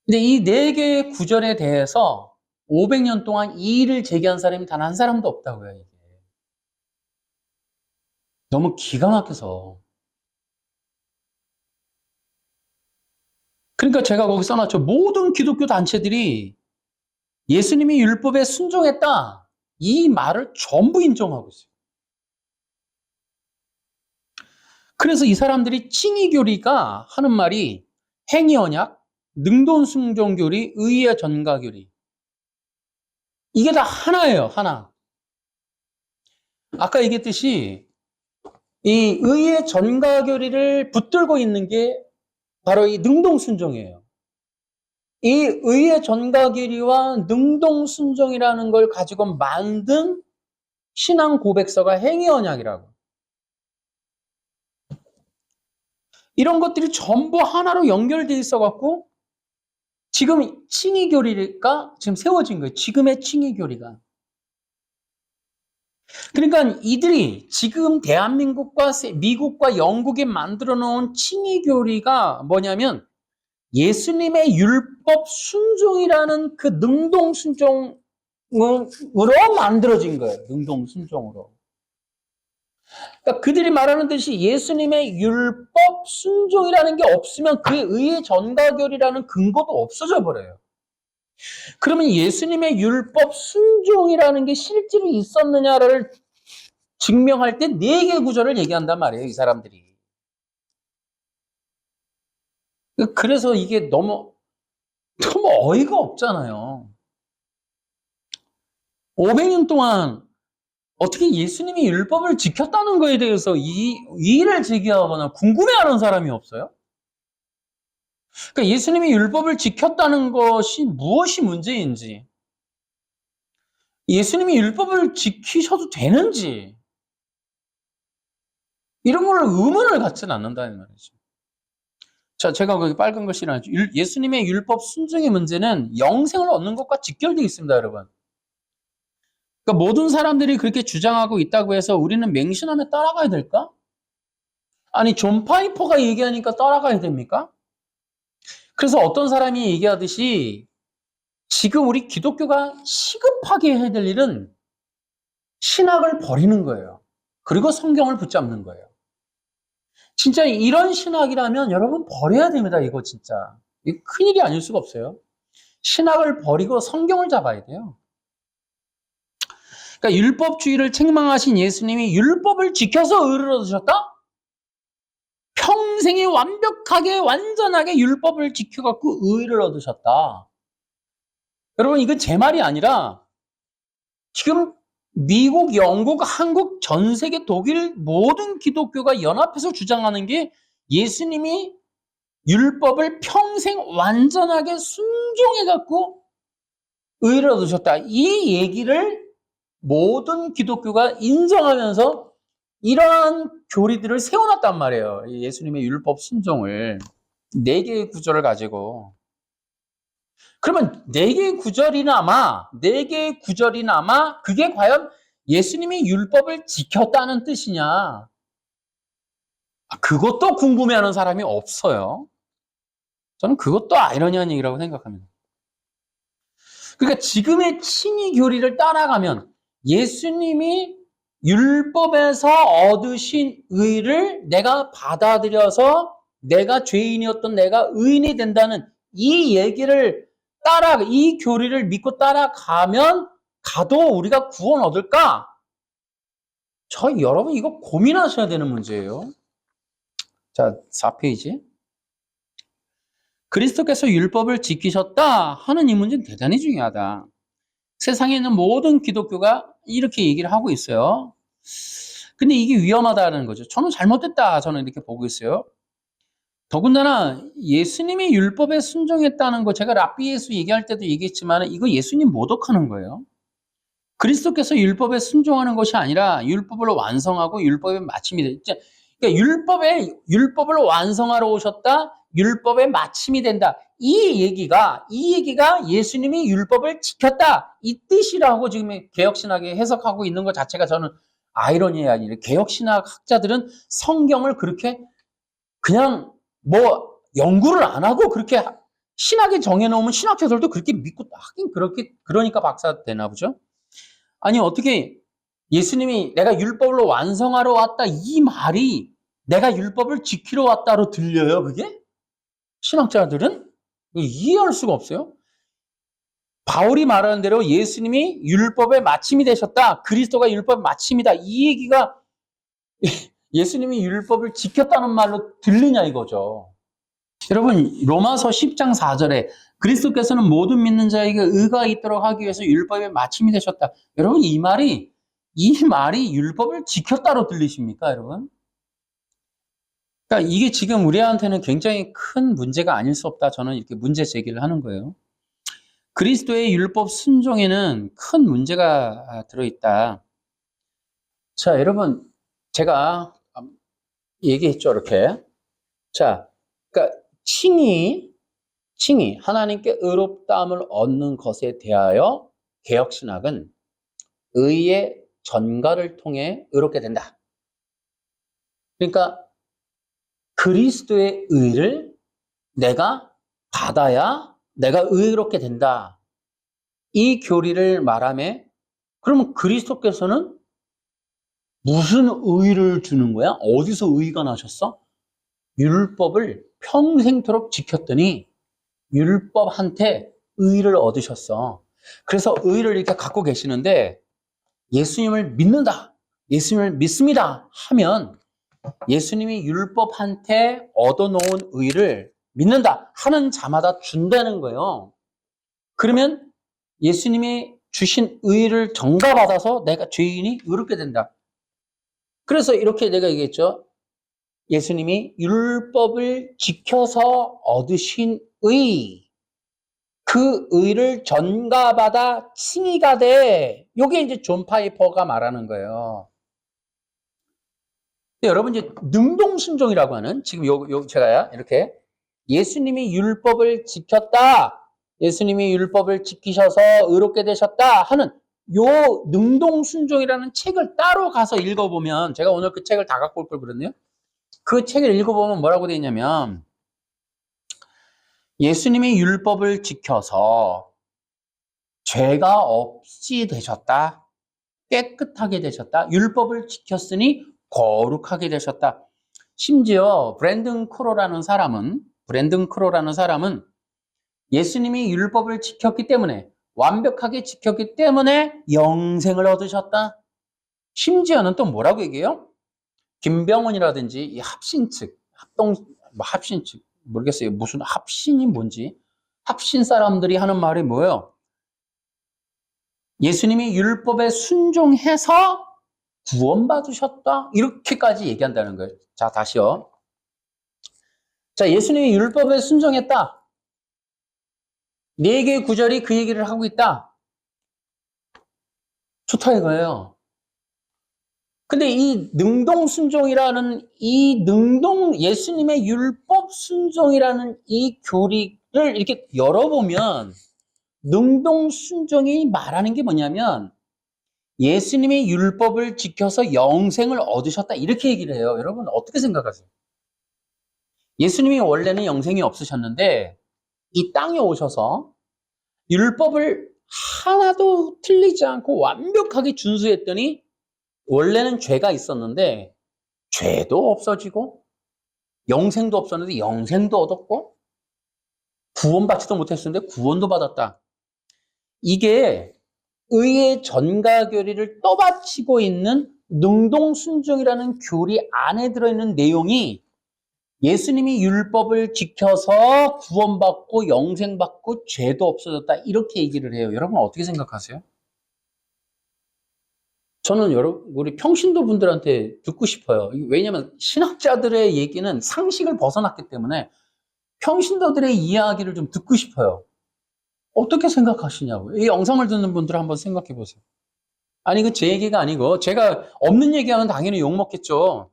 근데 이 네 개의 구절에 대해서 500년 동안 이의를 제기한 사람이 단 한 사람도 없다고요, 이게. 너무 기가 막혀서. 그러니까 제가 거기 써놨죠. 모든 기독교 단체들이 예수님이 율법에 순종했다. 이 말을 전부 인정하고 있어요. 그래서 이 사람들이 칭의교리가 하는 말이 행위언약, 능동순종교리, 의의 전가교리. 이게 다 하나예요, 하나. 아까 얘기했듯이 이 의의 전가교리를 붙들고 있는 게 바로 이 능동순종이에요. 이 의의 전가교리와 능동순종이라는 걸 가지고 만든 신앙 고백서가 행위언약이라고. 이런 것들이 전부 하나로 연결되어 있어갖고 지금 칭의교리가 지금 세워진 거예요. 지금의 칭의교리가. 그러니까 이들이 지금 대한민국과 미국과 영국이 만들어 놓은 칭의교리가 뭐냐면 예수님의 율법 순종이라는 그 능동 순종으로 만들어진 거예요. 능동 순종으로. 그러니까 그들이 말하는 듯이 예수님의 율법 순종이라는 게 없으면 그 의의 전가결이라는 근거도 없어져 버려요. 그러면 예수님의 율법 순종이라는 게 실제로 있었느냐를 증명할 때 네 개 구절을 얘기한단 말이에요, 이 사람들이. 그래서 이게 너무 어이가 없잖아요. 500년 동안 어떻게 예수님이 율법을 지켰다는 거에 대해서 이의를 제기하거나 궁금해하는 사람이 없어요? 그러니까 예수님이 율법을 지켰다는 것이 무엇이 문제인지, 예수님이 율법을 지키셔도 되는지, 이런 걸 의문을 갖지는 않는다는 말이죠. 자, 제가 거기 빨간 글씨를 예수님의 율법 순종의 문제는 영생을 얻는 것과 직결되어 있습니다, 여러분. 그러니까 모든 사람들이 그렇게 주장하고 있다고 해서 우리는 맹신하며 따라가야 될까? 아니, 존 파이퍼가 얘기하니까 따라가야 됩니까? 그래서 어떤 사람이 얘기하듯이 지금 우리 기독교가 시급하게 해야 될 일은 신학을 버리는 거예요. 그리고 성경을 붙잡는 거예요. 진짜 이런 신학이라면 여러분 버려야 됩니다, 이거 진짜. 이거 큰일이 아닐 수가 없어요. 신학을 버리고 성경을 잡아야 돼요. 그러니까 율법주의를 책망하신 예수님이 율법을 지켜서 의를 얻으셨다? 평생에 완벽하게 완전하게 율법을 지켜갖고 의를 얻으셨다. 여러분, 이건 제 말이 아니라 지금 미국, 영국, 한국, 전 세계, 독일 모든 기독교가 연합해서 주장하는 게 예수님이 율법을 평생 완전하게 순종해갖고 의를 얻으셨다. 이 얘기를 모든 기독교가 인정하면서 이러한 교리들을 세워놨단 말이에요. 예수님의 율법 순종을. 4개의 구절을 가지고. 그러면 4개의 구절이나마 그게 과연 예수님이 율법을 지켰다는 뜻이냐? 그것도 궁금해하는 사람이 없어요. 저는 그것도 아이러니한 얘기라고 생각합니다. 그러니까 지금의 칭의 교리를 따라가면 예수님이 율법에서 얻으신 의를 내가 받아들여서 내가 죄인이었던 내가 의인이 된다는 이 얘기를 이 교리를 믿고 따라가면 가도 우리가 구원 얻을까? 여러분 이거 고민하셔야 되는 문제예요. 자, 4페이지. 그리스도께서 율법을 지키셨다 하는 이 문제는 대단히 중요하다. 세상에 있는 모든 기독교가 이렇게 얘기를 하고 있어요. 근데 이게 위험하다는 거죠. 저는 잘못됐다. 저는 이렇게 보고 있어요. 더군다나 예수님이 율법에 순종했다는 거, 제가 랍비 예수 얘기할 때도 얘기했지만 이거 예수님 모독하는 거예요. 그리스도께서 율법에 순종하는 것이 아니라 율법을 완성하고 율법의 마침이 된다. 그러니까 율법을 완성하러 오셨다. 율법의 마침이 된다. 이 얘기가 예수님이 율법을 지켰다. 이 뜻이라고 지금 개혁신학에 해석하고 있는 것 자체가 저는 아이러니가 아니라 개혁신학 학자들은 성경을 그렇게 그냥 뭐 연구를 안 하고 그렇게 신학에 정해놓으면 신학자들도 그렇게 믿고 하긴 그러니까 박사 되나 보죠. 아니 어떻게 예수님이 내가 율법을 완성하러 왔다 이 말이 내가 율법을 지키러 왔다로 들려요 그게? 신학자들은 이해할 수가 없어요. 바울이 말하는 대로 예수님이 율법의 마침이 되셨다. 그리스도가 율법의 마침이다. 이 얘기가 예수님이 율법을 지켰다는 말로 들리냐 이거죠. 여러분 로마서 10장 4절에 그리스도께서는 모든 믿는 자에게 의가 있도록 하기 위해서 율법의 마침이 되셨다. 여러분 이 말이 율법을 지켰다로 들리십니까 여러분? 그러니까 이게 지금 우리한테는 굉장히 큰 문제가 아닐 수 없다. 저는 이렇게 문제 제기를 하는 거예요. 그리스도의 율법 순종에는 큰 문제가 들어있다. 자, 여러분, 제가 얘기했죠, 이렇게. 자, 그러니까 칭의, 하나님께 의롭다함을 얻는 것에 대하여 개혁신학은 의의 전가를 통해 의롭게 된다. 그러니까 그리스도의 의를 내가 받아야 내가 의롭게 된다. 이 교리를 말하면 그러면 그리스도께서는 무슨 의를 주는 거야? 어디서 의가 나셨어? 율법을 평생토록 지켰더니 율법한테 의를 얻으셨어. 그래서 의를 이렇게 갖고 계시는데 예수님을 믿는다. 예수님을 믿습니다. 하면 예수님이 율법한테 얻어놓은 의를 믿는다 하는 자마다 준다는 거예요. 그러면 예수님이 주신 의를 전가받아서 내가 죄인이 의롭게 된다. 그래서 이렇게 내가 얘기했죠. 예수님이 율법을 지켜서 얻으신 의, 그 의를 전가받아 칭의가 돼. 이게 이제 존 파이퍼가 말하는 거예요. 여러분 이제 능동순종이라고 하는 지금 제가 이렇게 예수님이 율법을 지켰다. 예수님이 율법을 지키셔서 의롭게 되셨다 하는 요 능동순종이라는 책을 따로 가서 읽어보면 제가 오늘 그 책을 다 갖고 올 걸 그랬네요. 그 책을 읽어보면 뭐라고 되어 있냐면 예수님이 율법을 지켜서 죄가 없이 되셨다. 깨끗하게 되셨다. 율법을 지켰으니 거룩하게 되셨다. 심지어 브랜든 크로라는 사람은 예수님이 율법을 지켰기 때문에 완벽하게 지켰기 때문에 영생을 얻으셨다. 심지어는 또 뭐라고 얘기해요? 김병원이라든지 이 합신 측, 합신 측 모르겠어요. 무슨 합신이 뭔지 합신 사람들이 하는 말이 뭐예요? 예수님이 율법에 순종해서 구원받으셨다. 이렇게까지 얘기한다는 거예요. 자, 다시요. 자, 예수님이 율법에 순종했다. 4개의 구절이 그 얘기를 하고 있다. 좋다 이거예요. 근데 이 능동순종이라는 예수님의 율법 순종이라는 이 교리를 이렇게 열어보면 능동순종이 말하는 게 뭐냐면 예수님이 율법을 지켜서 영생을 얻으셨다 이렇게 얘기를 해요. 여러분 어떻게 생각하세요? 예수님이 원래는 영생이 없으셨는데 이 땅에 오셔서 율법을 하나도 틀리지 않고 완벽하게 준수했더니 원래는 죄가 있었는데 죄도 없어지고 영생도 없었는데 영생도 얻었고 구원받지도 못했었는데 구원도 받았다. 이게 의의 전가 교리를 떠받치고 있는 능동순종이라는 교리 안에 들어있는 내용이 예수님이 율법을 지켜서 구원받고 영생받고 죄도 없어졌다 이렇게 얘기를 해요. 여러분 어떻게 생각하세요? 저는 우리 평신도 분들한테 듣고 싶어요. 왜냐하면 신학자들의 얘기는 상식을 벗어났기 때문에 평신도들의 이야기를 좀 듣고 싶어요. 어떻게 생각하시냐고요. 이 영상을 듣는 분들 한번 생각해 보세요. 아니, 그 제 얘기가 아니고 제가 없는 얘기하면 당연히 욕먹겠죠.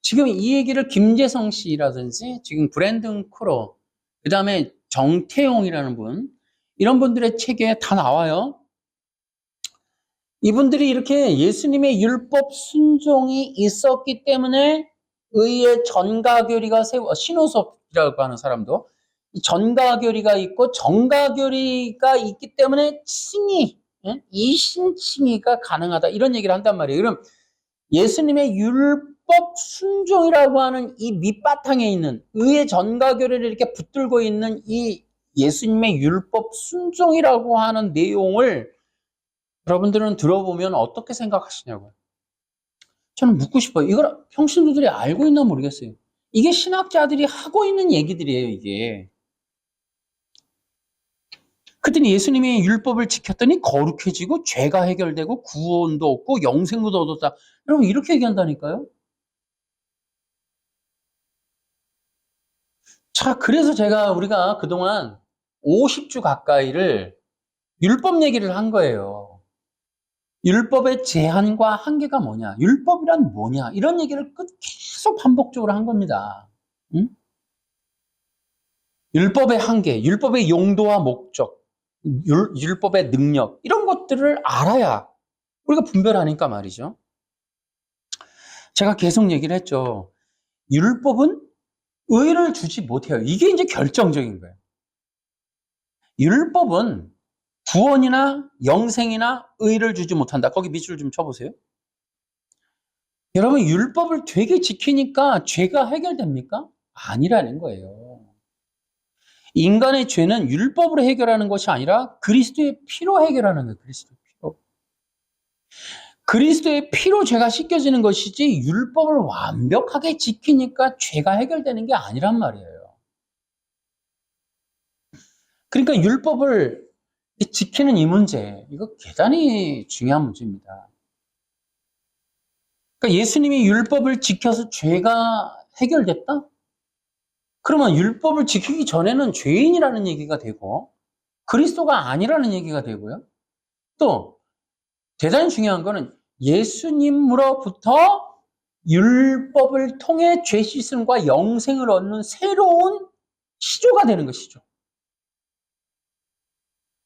지금 이 얘기를 김재성 씨라든지 지금 브랜든 쿠러, 그 다음에 정태용이라는 분, 이런 분들의 책에 다 나와요. 이분들이 이렇게 예수님의 율법 순종이 있었기 때문에 의의 전가교리가 신호섭이라고 하는 사람도 전가교리가 있고 정가교리가 있기 때문에 칭의, 이신칭의가 가능하다 이런 얘기를 한단 말이에요. 그럼 예수님의 율법 순종이라고 하는 이 밑바탕에 있는 의의 전가교리를 이렇게 붙들고 있는 이 예수님의 율법 순종이라고 하는 내용을 여러분들은 들어보면 어떻게 생각하시냐고요. 저는 묻고 싶어요. 이걸 평신도들이 알고 있나 모르겠어요. 이게 신학자들이 하고 있는 얘기들이에요, 이게. 그랬더니 예수님이 율법을 지켰더니 거룩해지고 죄가 해결되고 구원도 얻고 영생도 얻었다. 여러분 이렇게 얘기한다니까요. 자, 그래서 우리가 그동안 50주 가까이를 율법 얘기를 한 거예요. 율법의 제한과 한계가 뭐냐? 율법이란 뭐냐? 이런 얘기를 계속 반복적으로 한 겁니다. 응? 율법의 한계, 율법의 용도와 목적, 율법의 능력 이런 것들을 알아야 우리가 분별하니까 말이죠. 제가 계속 얘기를 했죠. 율법은 의를 주지 못해요. 이게 이제 결정적인 거예요. 율법은 구원이나 영생이나 의를 주지 못한다. 거기 밑줄 좀 쳐보세요. 여러분 율법을 되게 지키니까 죄가 해결됩니까? 아니라는 거예요. 인간의 죄는 율법으로 해결하는 것이 아니라 그리스도의 피로 해결하는 거예요. 그리스도의 피로. 그리스도의 피로 죄가 씻겨지는 것이지 율법을 완벽하게 지키니까 죄가 해결되는 게 아니란 말이에요. 그러니까 율법을 지키는 이 문제, 이거 대단히 중요한 문제입니다. 그러니까 예수님이 율법을 지켜서 죄가 해결됐다? 그러면 율법을 지키기 전에는 죄인이라는 얘기가 되고 그리스도가 아니라는 얘기가 되고요. 또 대단히 중요한 거는 예수님으로부터 율법을 통해 죄 씻음과 영생을 얻는 새로운 시조가 되는 것이죠.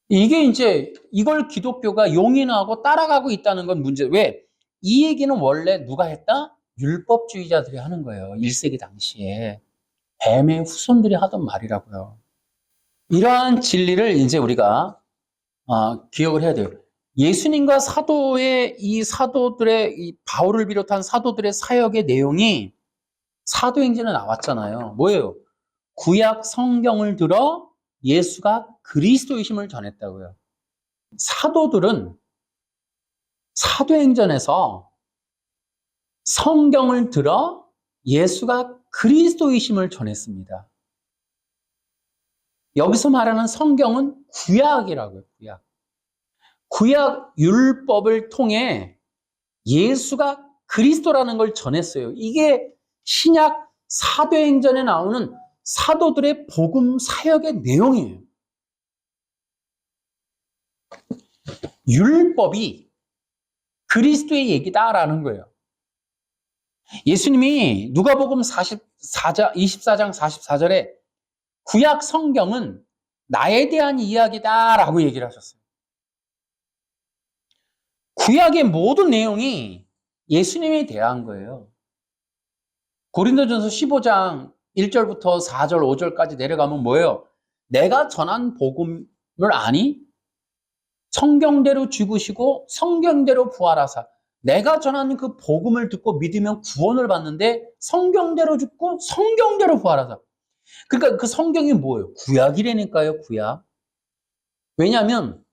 이게 이제 이걸 기독교가 용인하고 따라가고 있다는 건 문제. 왜? 이 얘기는 원래 누가 했다? 율법주의자들이 하는 거예요. 1세기 당시에. 뱀의 후손들이 하던 말이라고요. 이러한 진리를 이제 우리가 기억을 해야 돼요. 예수님과 사도들의 이 바울을 비롯한 사도들의 사역의 내용이 사도행전에 나왔잖아요. 뭐예요? 구약 성경을 들어 예수가 그리스도이심을 전했다고요. 사도들은 사도행전에서 성경을 들어 예수가 그리스도이심을 전했습니다. 여기서 말하는 성경은 구약이라고요. 구약 율법을 통해 예수가 그리스도라는 걸 전했어요. 이게 신약 사도행전에 나오는 사도들의 복음 사역의 내용이에요. 율법이 그리스도의 얘기다라는 거예요. 예수님이 누가복음 24장 44절에 구약 성경은 나에 대한 이야기다라고 얘기를 하셨어요. 구약의 모든 내용이 예수님에 대한 거예요. 고린도전서 15장 1절부터 4절, 5절까지 내려가면 뭐예요? 내가 전한 복음을 아니? 성경대로 죽으시고 성경대로 부활하사 내가 전하는 그 복음을 듣고 믿으면 구원을 받는데 성경대로 죽고 성경대로 부활하사. 그러니까 그 성경이 뭐예요? 구약이라니까요, 구약. 왜냐하면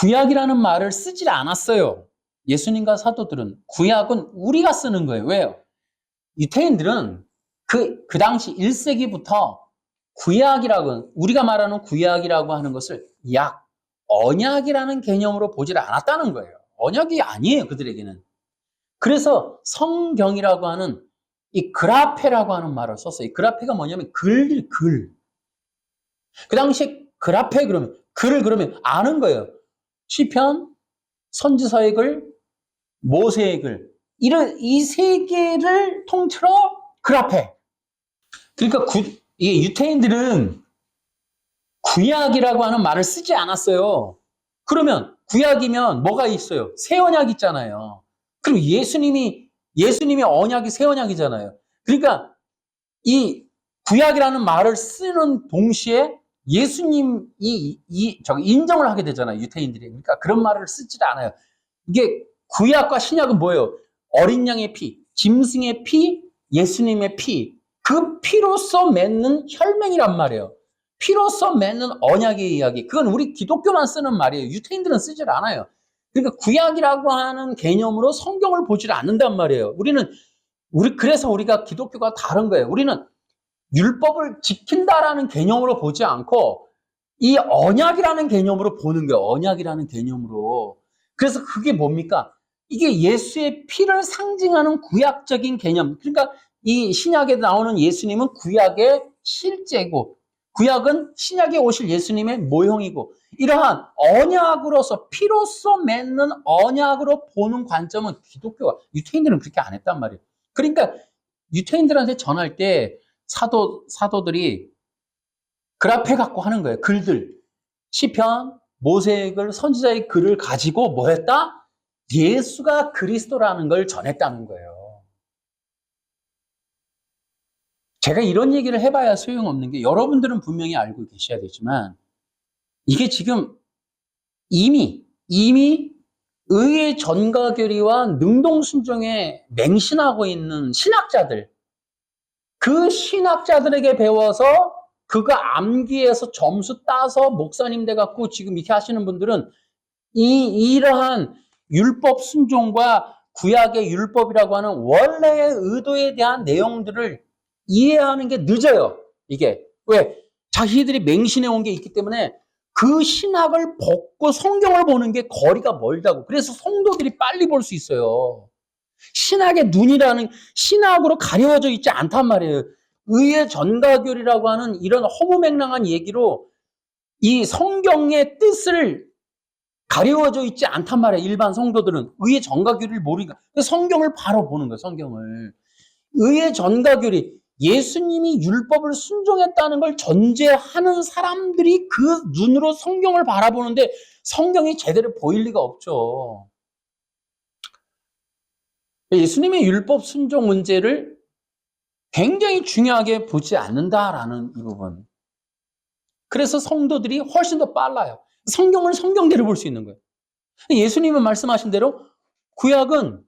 구약이라는 말을 쓰질 않았어요. 예수님과 사도들은. 구약은 우리가 쓰는 거예요. 왜요? 유태인들은 그 당시 1세기부터 구약이라고, 우리가 말하는 구약이라고 하는 것을 언약이라는 개념으로 보질 않았다는 거예요. 언약이 아니에요, 그들에게는. 그래서 성경이라고 하는 이 그라페라고 하는 말을 썼어요. 이 그라페가 뭐냐면 글. 그 당시에 그라페 그러면, 글을 그러면 아는 거예요. 시편, 선지서의 글, 모세의 글. 이 세 개를 통틀어 그라페. 그러니까 이게 유태인들은 구약이라고 하는 말을 쓰지 않았어요. 그러면 구약이면 뭐가 있어요? 새 언약 있잖아요. 그리고 예수님이 언약이 새 언약이잖아요. 그러니까 이 구약이라는 말을 쓰는 동시에 예수님이 인정을 하게 되잖아요. 유태인들이. 그러니까 그런 말을 쓰지 않아요. 이게 구약과 신약은 뭐예요? 어린 양의 피, 짐승의 피, 예수님의 피. 그 피로서 맺는 혈맹이란 말이에요. 피로서 맺는 언약의 이야기. 그건 우리 기독교만 쓰는 말이에요. 유태인들은 쓰질 않아요. 그러니까 구약이라고 하는 개념으로 성경을 보질 않는단 말이에요. 그래서 우리가 기독교가 다른 거예요. 우리는 율법을 지킨다라는 개념으로 보지 않고 이 언약이라는 개념으로 보는 거예요. 언약이라는 개념으로. 그래서 그게 뭡니까? 이게 예수의 피를 상징하는 구약적인 개념. 그러니까 이 신약에 나오는 예수님은 구약의 실제고, 구약은 신약에 오실 예수님의 모형이고, 이러한 언약으로서 피로서 맺는 언약으로 보는 관점은 기독교가, 유태인들은 그렇게 안 했단 말이에요. 그러니까 유태인들한테 전할 때 사도들이 그라페 갖고 하는 거예요. 글들. 시편, 모세의 글, 선지자의 글을 가지고 뭐 했다? 예수가 그리스도라는 걸 전했다는 거예요. 제가 이런 얘기를 해봐야 소용없는 게, 여러분들은 분명히 알고 계셔야 되지만, 이게 지금 이미 의의 전가교리와 능동순종에 맹신하고 있는 신학자들, 그 신학자들에게 배워서 그거 암기해서 점수 따서 목사님 돼갖고 지금 이렇게 하시는 분들은 이러한 율법 순종과 구약의 율법이라고 하는 원래의 의도에 대한 내용들을 이해하는 게 늦어요. 이게 왜? 자기들이 맹신해 온 게 있기 때문에 그 신학을 벗고 성경을 보는 게 거리가 멀다고. 그래서 성도들이 빨리 볼 수 있어요. 신학의 눈이라는, 신학으로 가려져 있지 않단 말이에요. 의의 전가교리라고 하는 이런 허무맹랑한 얘기로 이 성경의 뜻을 가려져 있지 않단 말이에요. 일반 성도들은 의의 전가교리를 모르니까 성경을 바로 보는 거예요. 성경을. 의의 전가교리, 예수님이 율법을 순종했다는 걸 전제하는 사람들이 그 눈으로 성경을 바라보는데 성경이 제대로 보일 리가 없죠. 예수님의 율법 순종 문제를 굉장히 중요하게 보지 않는다라는 이 부분. 그래서 성도들이 훨씬 더 빨라요. 성경을 성경대로 볼 수 있는 거예요. 예수님은 말씀하신 대로 구약은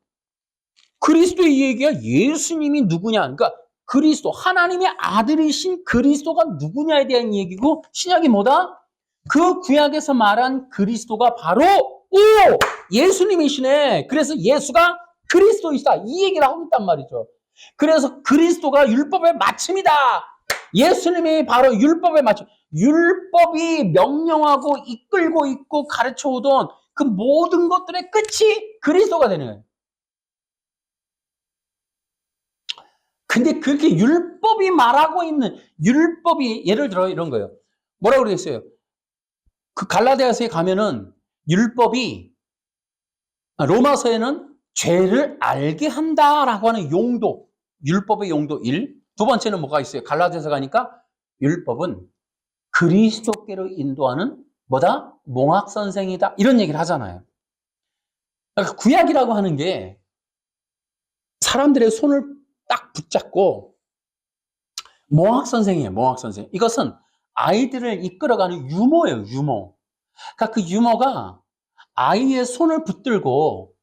그리스도의 얘기가 예수님이 누구냐, 그러니까 그리스도, 하나님의 아들이신 그리스도가 누구냐에 대한 얘기고, 신약이 뭐다? 그 구약에서 말한 그리스도가 바로 예수님이시네. 그래서 예수가 그리스도이시다, 이 얘기를 하고 있단 말이죠. 그래서 그리스도가 율법의 마침이다. 예수님이 바로 율법의 마침. 율법이 명령하고 이끌고 있고 가르쳐 오던 그 모든 것들의 끝이 그리스도가 되는 거예요. 근데 그렇게 율법이 말하고 있는, 율법이 예를 들어 이런 거예요. 뭐라고 그랬어요? 그 갈라디아서에 가면은 율법이, 로마서에는 죄를 알게 한다라고 하는 용도, 율법의 용도 1. 두 번째는 뭐가 있어요? 갈라디아서 가니까 율법은 그리스도께로 인도하는 뭐다? 몽학선생이다. 이런 얘기를 하잖아요. 그러니까 구약이라고 하는 게 사람들의 손을 딱 붙잡고 몽학선생이에요. 몽학선생. 이것은 아이들을 이끌어가는 유모예요. 유모. 그러니까 그 유모가 아이의 손을 붙들고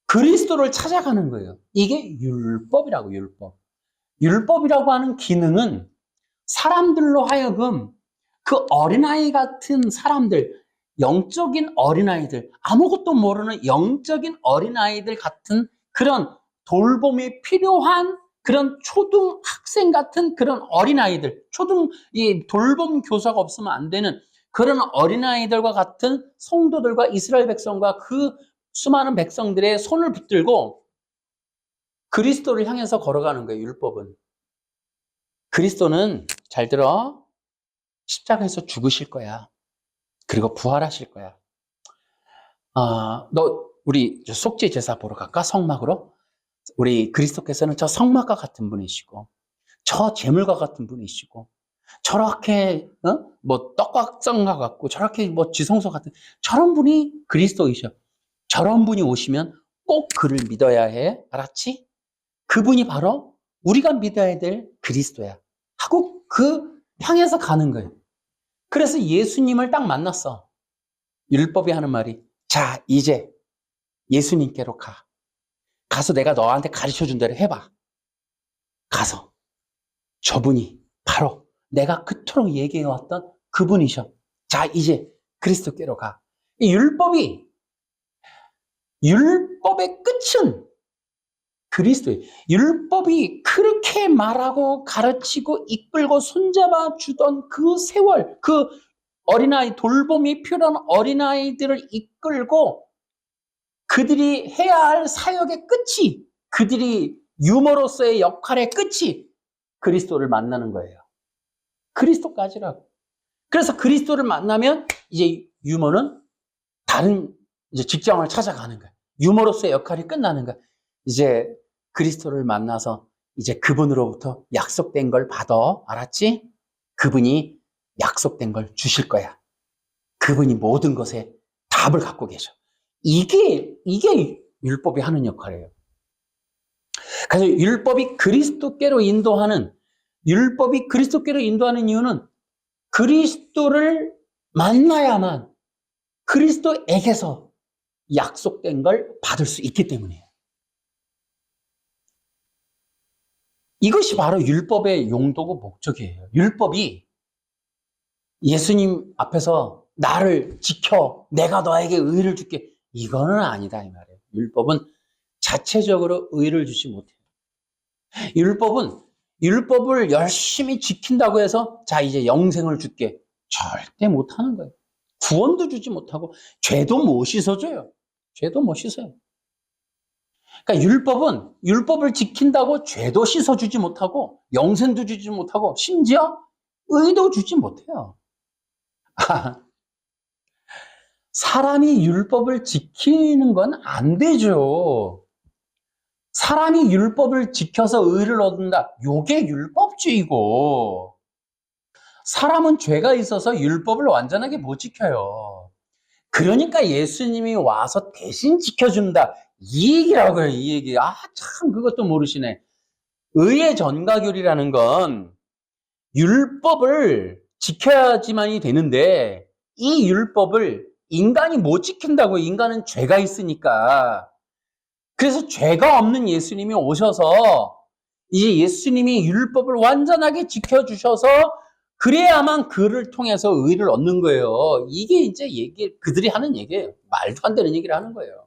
그리스도를 찾아가는 거예요. 이게 율법이라고, 율법. 율법이라고 하는 기능은 사람들로 하여금 그 어린아이 같은 사람들, 영적인 어린아이들, 아무것도 모르는 영적인 어린아이들 같은 그런 돌봄이 필요한 그런 초등학생 같은 그런 어린아이들, 이 돌봄 교사가 없으면 안 되는 그런 어린아이들과 같은 성도들과 이스라엘 백성과 그 수많은 백성들의 손을 붙들고 그리스도를 향해서 걸어가는 거예요, 율법은. 그리스도는, 잘 들어, 십자가에서 죽으실 거야. 그리고 부활하실 거야. 우리 속죄 제사 보러 갈까? 성막으로? 우리 그리스도께서는 저 성막과 같은 분이시고, 저 제물과 같은 분이시고, 저렇게, 뭐, 떡각성과 같고, 저렇게 뭐, 지성소 같은, 저런 분이 그리스도이셔. 저런 분이 오시면 꼭 그를 믿어야 해. 알았지? 그분이 바로 우리가 믿어야 될 그리스도야. 하고 그 향해서 가는 거예요. 그래서 예수님을 딱 만났어. 율법이 하는 말이, 자, 이제 예수님께로 가. 가서 내가 너한테 가르쳐 준 대로 해봐. 가서. 저분이 바로 내가 그토록 얘기해왔던 그분이셔. 자, 이제 그리스도께로 가. 이 율법의 끝은 그리스도예요. 율법이 그렇게 말하고 가르치고 이끌고 손잡아 주던 그 세월, 그 어린아이, 돌봄이 필요한 어린아이들을 이끌고 그들이 해야 할 사역의 끝이, 그들이 유머로서의 역할의 끝이 그리스도를 만나는 거예요. 그리스도까지라고. 그래서 그리스도를 만나면 이제 유머는 다른 이제 직장을 찾아가는 거예요. 유머로서의 역할이 끝나는 거예요. 이제 그리스도를 만나서 이제 그분으로부터 약속된 걸 받아. 알았지? 그분이 약속된 걸 주실 거야. 그분이 모든 것에 답을 갖고 계셔. 이게 율법이 하는 역할이에요. 그래서 율법이 그리스도께로 인도하는 이유는 그리스도를 만나야만 그리스도에게서 약속된 걸 받을 수 있기 때문이에요. 이것이 바로 율법의 용도고 목적이에요. 율법이 예수님 앞에서 나를 지켜, 내가 너에게 의를 줄게, 이거는 아니다 이 말이에요. 율법은 자체적으로 의를 주지 못해요. 율법을 열심히 지킨다고 해서 자 이제 영생을 줄게, 절대 못하는 거예요. 구원도 주지 못하고 죄도 못 씻어줘요. 죄도 못 씻어요. 그러니까 율법을 지킨다고 죄도 씻어주지 못하고 영생도 주지 못하고 심지어 의도 주지 못해요. 사람이 율법을 지키는 건 안 되죠. 사람이 율법을 지켜서 의를 얻는다. 요게 율법주의고, 사람은 죄가 있어서 율법을 완전하게 못 지켜요. 그러니까 예수님이 와서 대신 지켜준다. 이 얘기라고요, 이 얘기. 참 그것도 모르시네. 의의 전가교리라는 건 율법을 지켜야지만이 되는데 이 율법을 인간이 못 지킨다고. 인간은 죄가 있으니까. 그래서 죄가 없는 예수님이 오셔서 이제 예수님이 율법을 완전하게 지켜주셔서 그래야만 그를 통해서 의를 얻는 거예요. 이게 이제 그들이 하는 얘기예요. 말도 안 되는 얘기를 하는 거예요.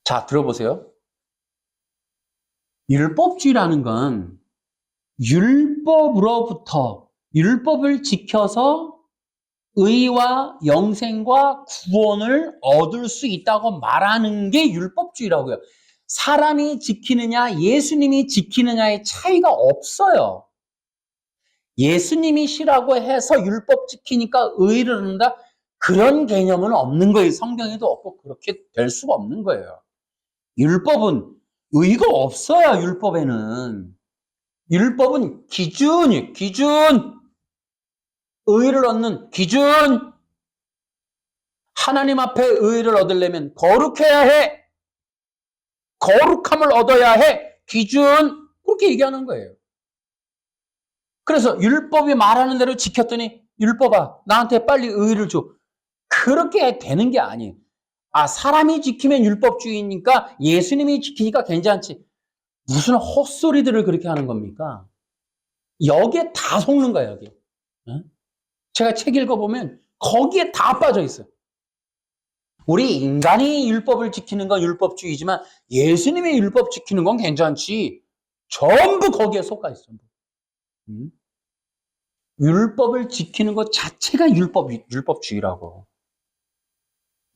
자, 들어보세요. 율법주의라는 건 율법을 지켜서 의와 영생과 구원을 얻을 수 있다고 말하는 게 율법주의라고요. 사람이 지키느냐, 예수님이 지키느냐의 차이가 없어요. 예수님이시라고 해서 율법 지키니까 의를 얻는다? 그런 개념은 없는 거예요. 성경에도 없고 그렇게 될 수가 없는 거예요. 율법은 의가 없어요. 율법은 기준. 의를 얻는 기준. 하나님 앞에 의를 얻으려면 거룩해야 해. 거룩함을 얻어야 해. 기준. 그렇게 얘기하는 거예요. 그래서 율법이 말하는 대로 지켰더니 율법아, 나한테 빨리 의를 줘. 그렇게 되는 게 아니에요. 사람이 지키면 율법주의니까 예수님이 지키니까 괜찮지. 무슨 헛소리들을 그렇게 하는 겁니까? 여기에 다 속는 거예요, 여기. 제가 책 읽어보면 거기에 다 빠져 있어요. 우리 인간이 율법을 지키는 건 율법주의지만 예수님의 율법 지키는 건 괜찮지. 전부 거기에 속가 있어요. 율법을 지키는 것 자체가 율법주의라고.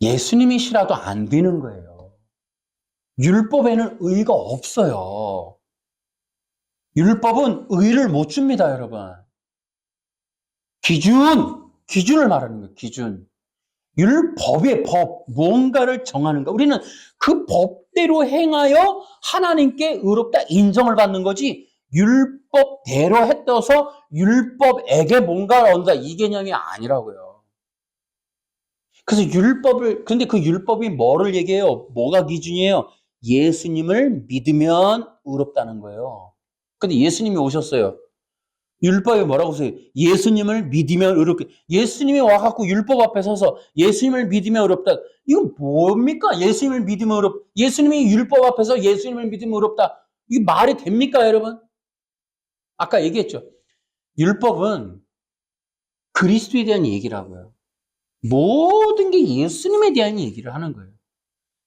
예수님이시라도 안 되는 거예요. 율법에는 의가 없어요. 율법은 의를 못 줍니다, 여러분. 기준을 말하는 거예요, 기준. 율법의 법, 무언가를 정하는 거. 우리는 그 법대로 행하여 하나님께 의롭다 인정을 받는 거지, 율법대로 했어서 율법에게 뭔가를 얻는다, 이 개념이 아니라고요. 그래서 근데 그 율법이 뭐를 얘기해요? 뭐가 기준이에요? 예수님을 믿으면 의롭다는 거예요. 근데 예수님이 오셨어요. 율법이 뭐라고 써요? 예수님을 믿으면 의롭게. 예수님이 와갖고 율법 앞에 서서 예수님을 믿으면 의롭다. 이건 뭡니까? 예수님을 믿으면 예수님이 율법 앞에서 예수님을 믿으면 의롭다. 이게 말이 됩니까, 여러분? 아까 얘기했죠. 율법은 그리스도에 대한 얘기라고요. 모든 게 예수님에 대한 얘기를 하는 거예요.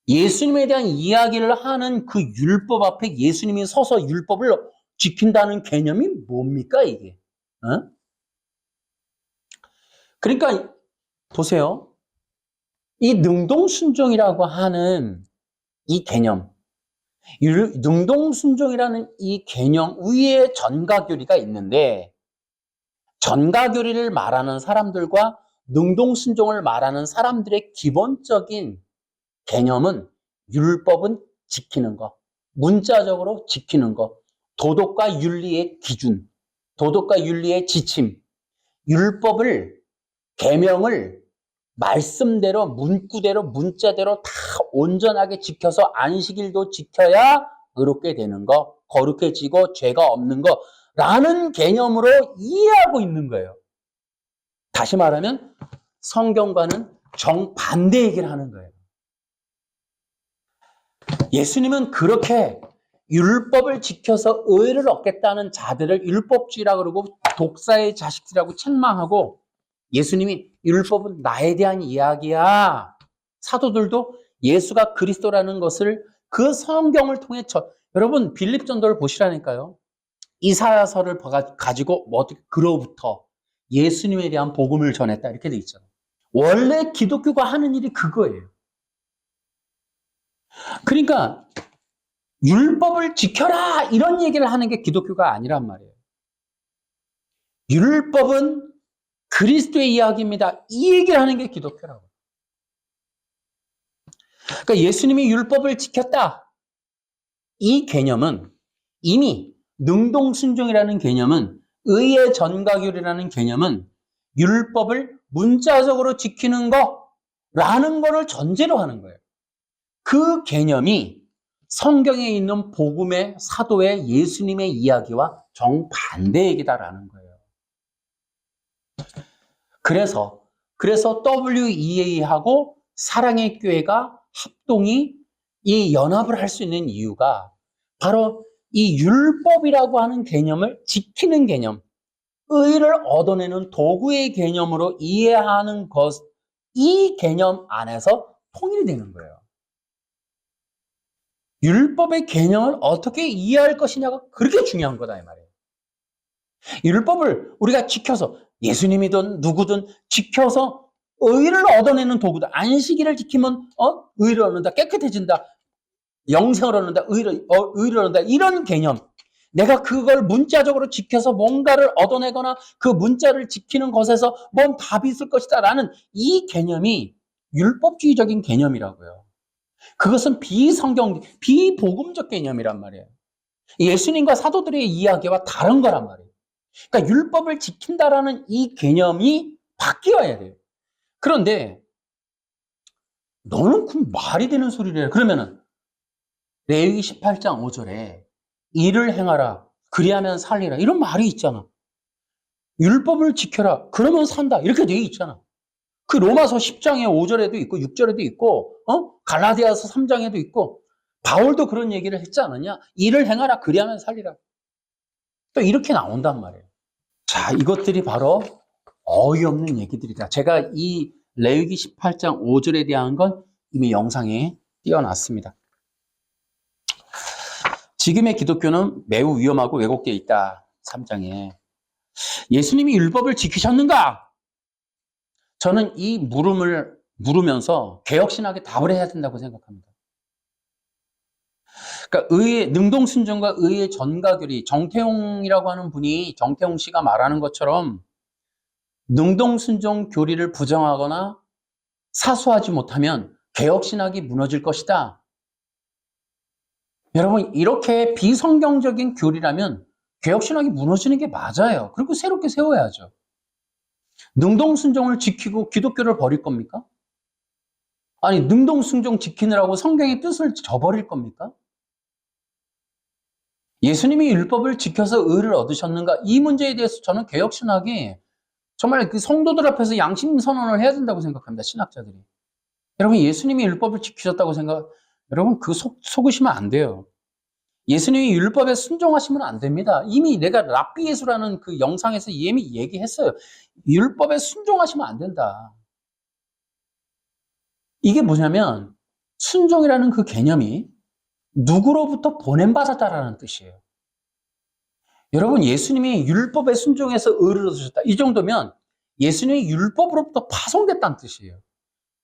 예수님에 대한 이야기를 하는 그 율법 앞에 예수님이 서서 율법을 지킨다는 개념이 뭡니까, 이게? 어? 그러니까 보세요. 이 능동순종이라고 하는 이 개념, 능동순종이라는 이 개념 위에 전가교리가 있는데, 전가교리를 말하는 사람들과 능동순종을 말하는 사람들의 기본적인 개념은 율법은 지키는 거, 문자적으로 지키는 거, 도덕과 윤리의 기준, 도덕과 윤리의 지침, 율법을, 계명을 말씀대로, 문구대로, 문자대로 다 온전하게 지켜서 안식일도 지켜야 의롭게 되는 거, 거룩해지고 죄가 없는 거라는 개념으로 이해하고 있는 거예요. 다시 말하면 성경과는 정반대 얘기를 하는 거예요. 예수님은 그렇게 율법을 지켜서 의를 얻겠다는 자들을 율법주의라고 그러고 독사의 자식들이라고 책망하고, 예수님이 율법은 나에 대한 이야기야. 사도들도 예수가 그리스도라는 것을 그 성경을 통해 여러분 빌립 전도를 보시라니까요. 이사야서를 가지고 어떻게 그로부터 예수님에 대한 복음을 전했다 이렇게 돼 있잖아요. 원래 기독교가 하는 일이 그거예요. 그러니까 율법을 지켜라 이런 얘기를 하는 게 기독교가 아니란 말이에요. 율법은 그리스도의 이야기입니다. 이 얘기를 하는 게 기독교라고. 그러니까 예수님이 율법을 지켰다. 이 개념은 이미 능동순종이라는 개념은, 의의 전가교리라는 개념은 율법을 문자적으로 지키는 거라는 거를 전제로 하는 거예요. 그 개념이 성경에 있는 복음의 사도의 예수님의 이야기와 정반대 얘기다라는 거예요. 그래서 WEA하고 사랑의 교회가 합동이 이 연합을 할 수 있는 이유가 바로 이 율법이라고 하는 개념을 지키는 개념, 의를 얻어내는 도구의 개념으로 이해하는 것, 이 개념 안에서 통일이 되는 거예요. 율법의 개념을 어떻게 이해할 것이냐가 그렇게 중요한 거다 이 말이에요. 율법을 우리가 지켜서, 예수님이든 누구든 지켜서 의를 얻어내는 도구다. 안식일을 지키면 의를 얻는다, 깨끗해진다, 영생을 얻는다, 의를 얻는다, 이런 개념. 내가 그걸 문자적으로 지켜서 뭔가를 얻어내거나 그 문자를 지키는 것에서 뭔 답이 있을 것이다 라는 이 개념이 율법주의적인 개념이라고요. 그것은 비복음적 개념이란 말이에요. 예수님과 사도들의 이야기와 다른 거란 말이에요. 그러니까 율법을 지킨다라는 이 개념이 바뀌어야 돼요. 그런데 너는 그 말이 되는 소리를 해. 그러면은 레위기 18장 5절에 이를 행하라, 그리하면 살리라, 이런 말이 있잖아. 율법을 지켜라, 그러면 산다, 이렇게 되어 있잖아. 그 로마서 10장에 5절에도 있고 6절에도 있고 갈라디아서 3장에도 있고, 바울도 그런 얘기를 했지 않았냐? 이를 행하라, 그리하면 살리라. 또 이렇게 나온단 말이에요. 자, 이것들이 바로 어이없는 얘기들이다. 제가 이 레위기 18장 5절에 대한 건 이미 영상에 띄워놨습니다. 지금의 기독교는 매우 위험하고 왜곡되어 있다. 3장에. 예수님이 율법을 지키셨는가? 저는 이 물음을 물으면서 개혁신학에 답을 해야 된다고 생각합니다. 그러니까 능동순종과 의의 전가교리, 정태용이라고 하는 분이, 정태용 씨가 말하는 것처럼 능동순종 교리를 부정하거나 사수하지 못하면 개혁신학이 무너질 것이다. 여러분, 이렇게 비성경적인 교리라면 개혁신학이 무너지는 게 맞아요. 그리고 새롭게 세워야죠. 능동순종을 지키고 기독교를 버릴 겁니까? 아니, 능동순종 지키느라고 성경의 뜻을 저버릴 겁니까? 예수님이 율법을 지켜서 의를 얻으셨는가? 이 문제에 대해서 저는 개혁신학이 정말 그 성도들 앞에서 양심 선언을 해야 된다고 생각합니다. 신학자들이. 여러분, 예수님이 율법을 지키셨다고 여러분, 속으시면 안 돼요. 예수님이 율법에 순종하시면 안 됩니다. 이미 내가 랍비 예수라는 그 영상에서 이미 얘기했어요. 율법에 순종하시면 안 된다. 이게 뭐냐면 순종이라는 그 개념이 누구로부터 보냄받았다라는 뜻이에요. 여러분, 예수님이 율법에 순종해서 의를 얻으셨다. 이 정도면 예수님이 율법으로부터 파송됐다는 뜻이에요.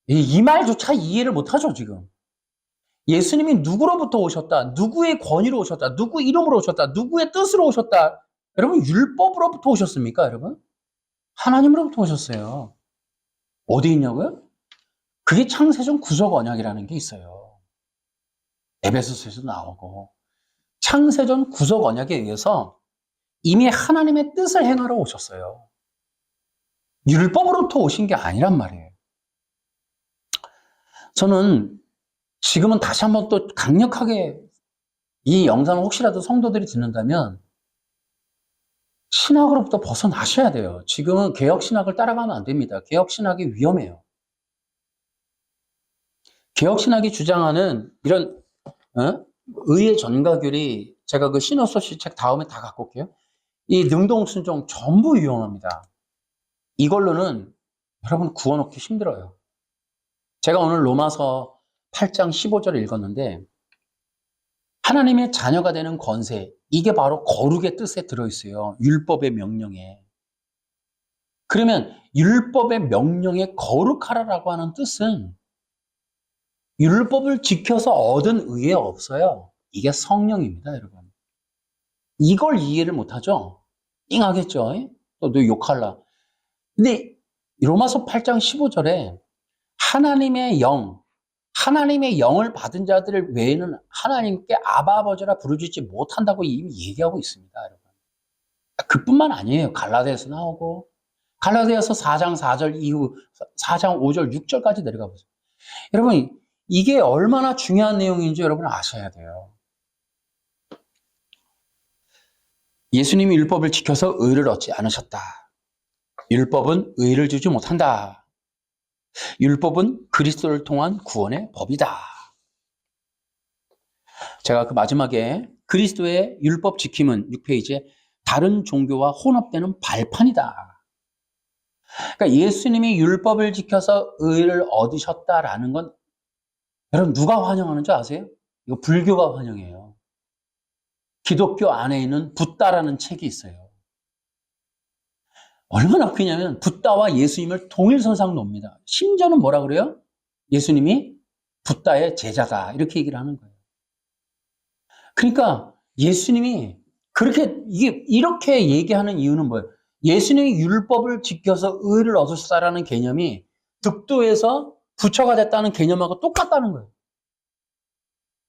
이 말조차 이해를 못하죠, 지금. 예수님이 누구로부터 오셨다, 누구의 권위로 오셨다, 누구 이름으로 오셨다, 누구의 뜻으로 오셨다. 여러분, 율법으로부터 오셨습니까, 여러분? 하나님으로부터 오셨어요. 어디 있냐고요? 그게 창세전 구속 언약이라는 게 있어요. 에베소서에서 나오고. 창세전 구속 언약에 의해서 이미 하나님의 뜻을 행하러 오셨어요. 율법으로부터 오신 게 아니란 말이에요. 저는 지금은 다시 한번 또 강력하게 이 영상을 혹시라도 성도들이 듣는다면 신학으로부터 벗어나셔야 돼요. 지금은 개혁신학을 따라가면 안 됩니다. 개혁신학이 위험해요. 개혁신학이 주장하는 이런 의의 전가교리, 제가 그 시노소시 책 다음에 다 갖고 올게요. 이 능동순종 전부 위험합니다. 이걸로는 여러분 구워놓기 힘들어요. 제가 오늘 로마서 8장 15절을 읽었는데 하나님의 자녀가 되는 권세, 이게 바로 거룩의 뜻에 들어있어요. 율법의 명령에. 그러면 율법의 명령에 거룩하라라고 하는 뜻은 율법을 지켜서 얻은 의에 없어요. 이게 성령입니다, 여러분. 이걸 이해를 못하죠? 띵하겠죠? 또 너 욕할라. 근데 로마서 8장 15절에 하나님의 영을 받은 자들 외에는 하나님께 아바 아버지라 부르짖지 못한다고 이미 얘기하고 있습니다, 여러분. 그뿐만 아니에요. 갈라디아서 나오고 갈라디아서 4장 4절 이후 4장 5절 6절까지 내려가 보세요. 여러분, 이게 얼마나 중요한 내용인지 여러분 아셔야 돼요. 예수님이 율법을 지켜서 의를 얻지 않으셨다. 율법은 의를 주지 못한다. 율법은 그리스도를 통한 구원의 법이다. 제가 그 마지막에 그리스도의 율법 지킴은 6페이지에 다른 종교와 혼합되는 발판이다. 그러니까 예수님이 율법을 지켜서 의를 얻으셨다라는 건 여러분 누가 환영하는 줄 아세요? 이거 불교가 환영해요. 기독교 안에 있는 붓다라는 책이 있어요. 얼마나 웃기냐면 붓다와 예수님을 동일선상 놓습니다. 심지어는 뭐라 그래요? 예수님이 붓다의 제자다 이렇게 얘기를 하는 거예요. 그러니까 예수님이 이렇게 얘기하는 이유는 뭐예요? 예수님이 율법을 지켜서 의를 얻으셨다라는 개념이 득도에서 부처가 됐다는 개념하고 똑같다는 거예요.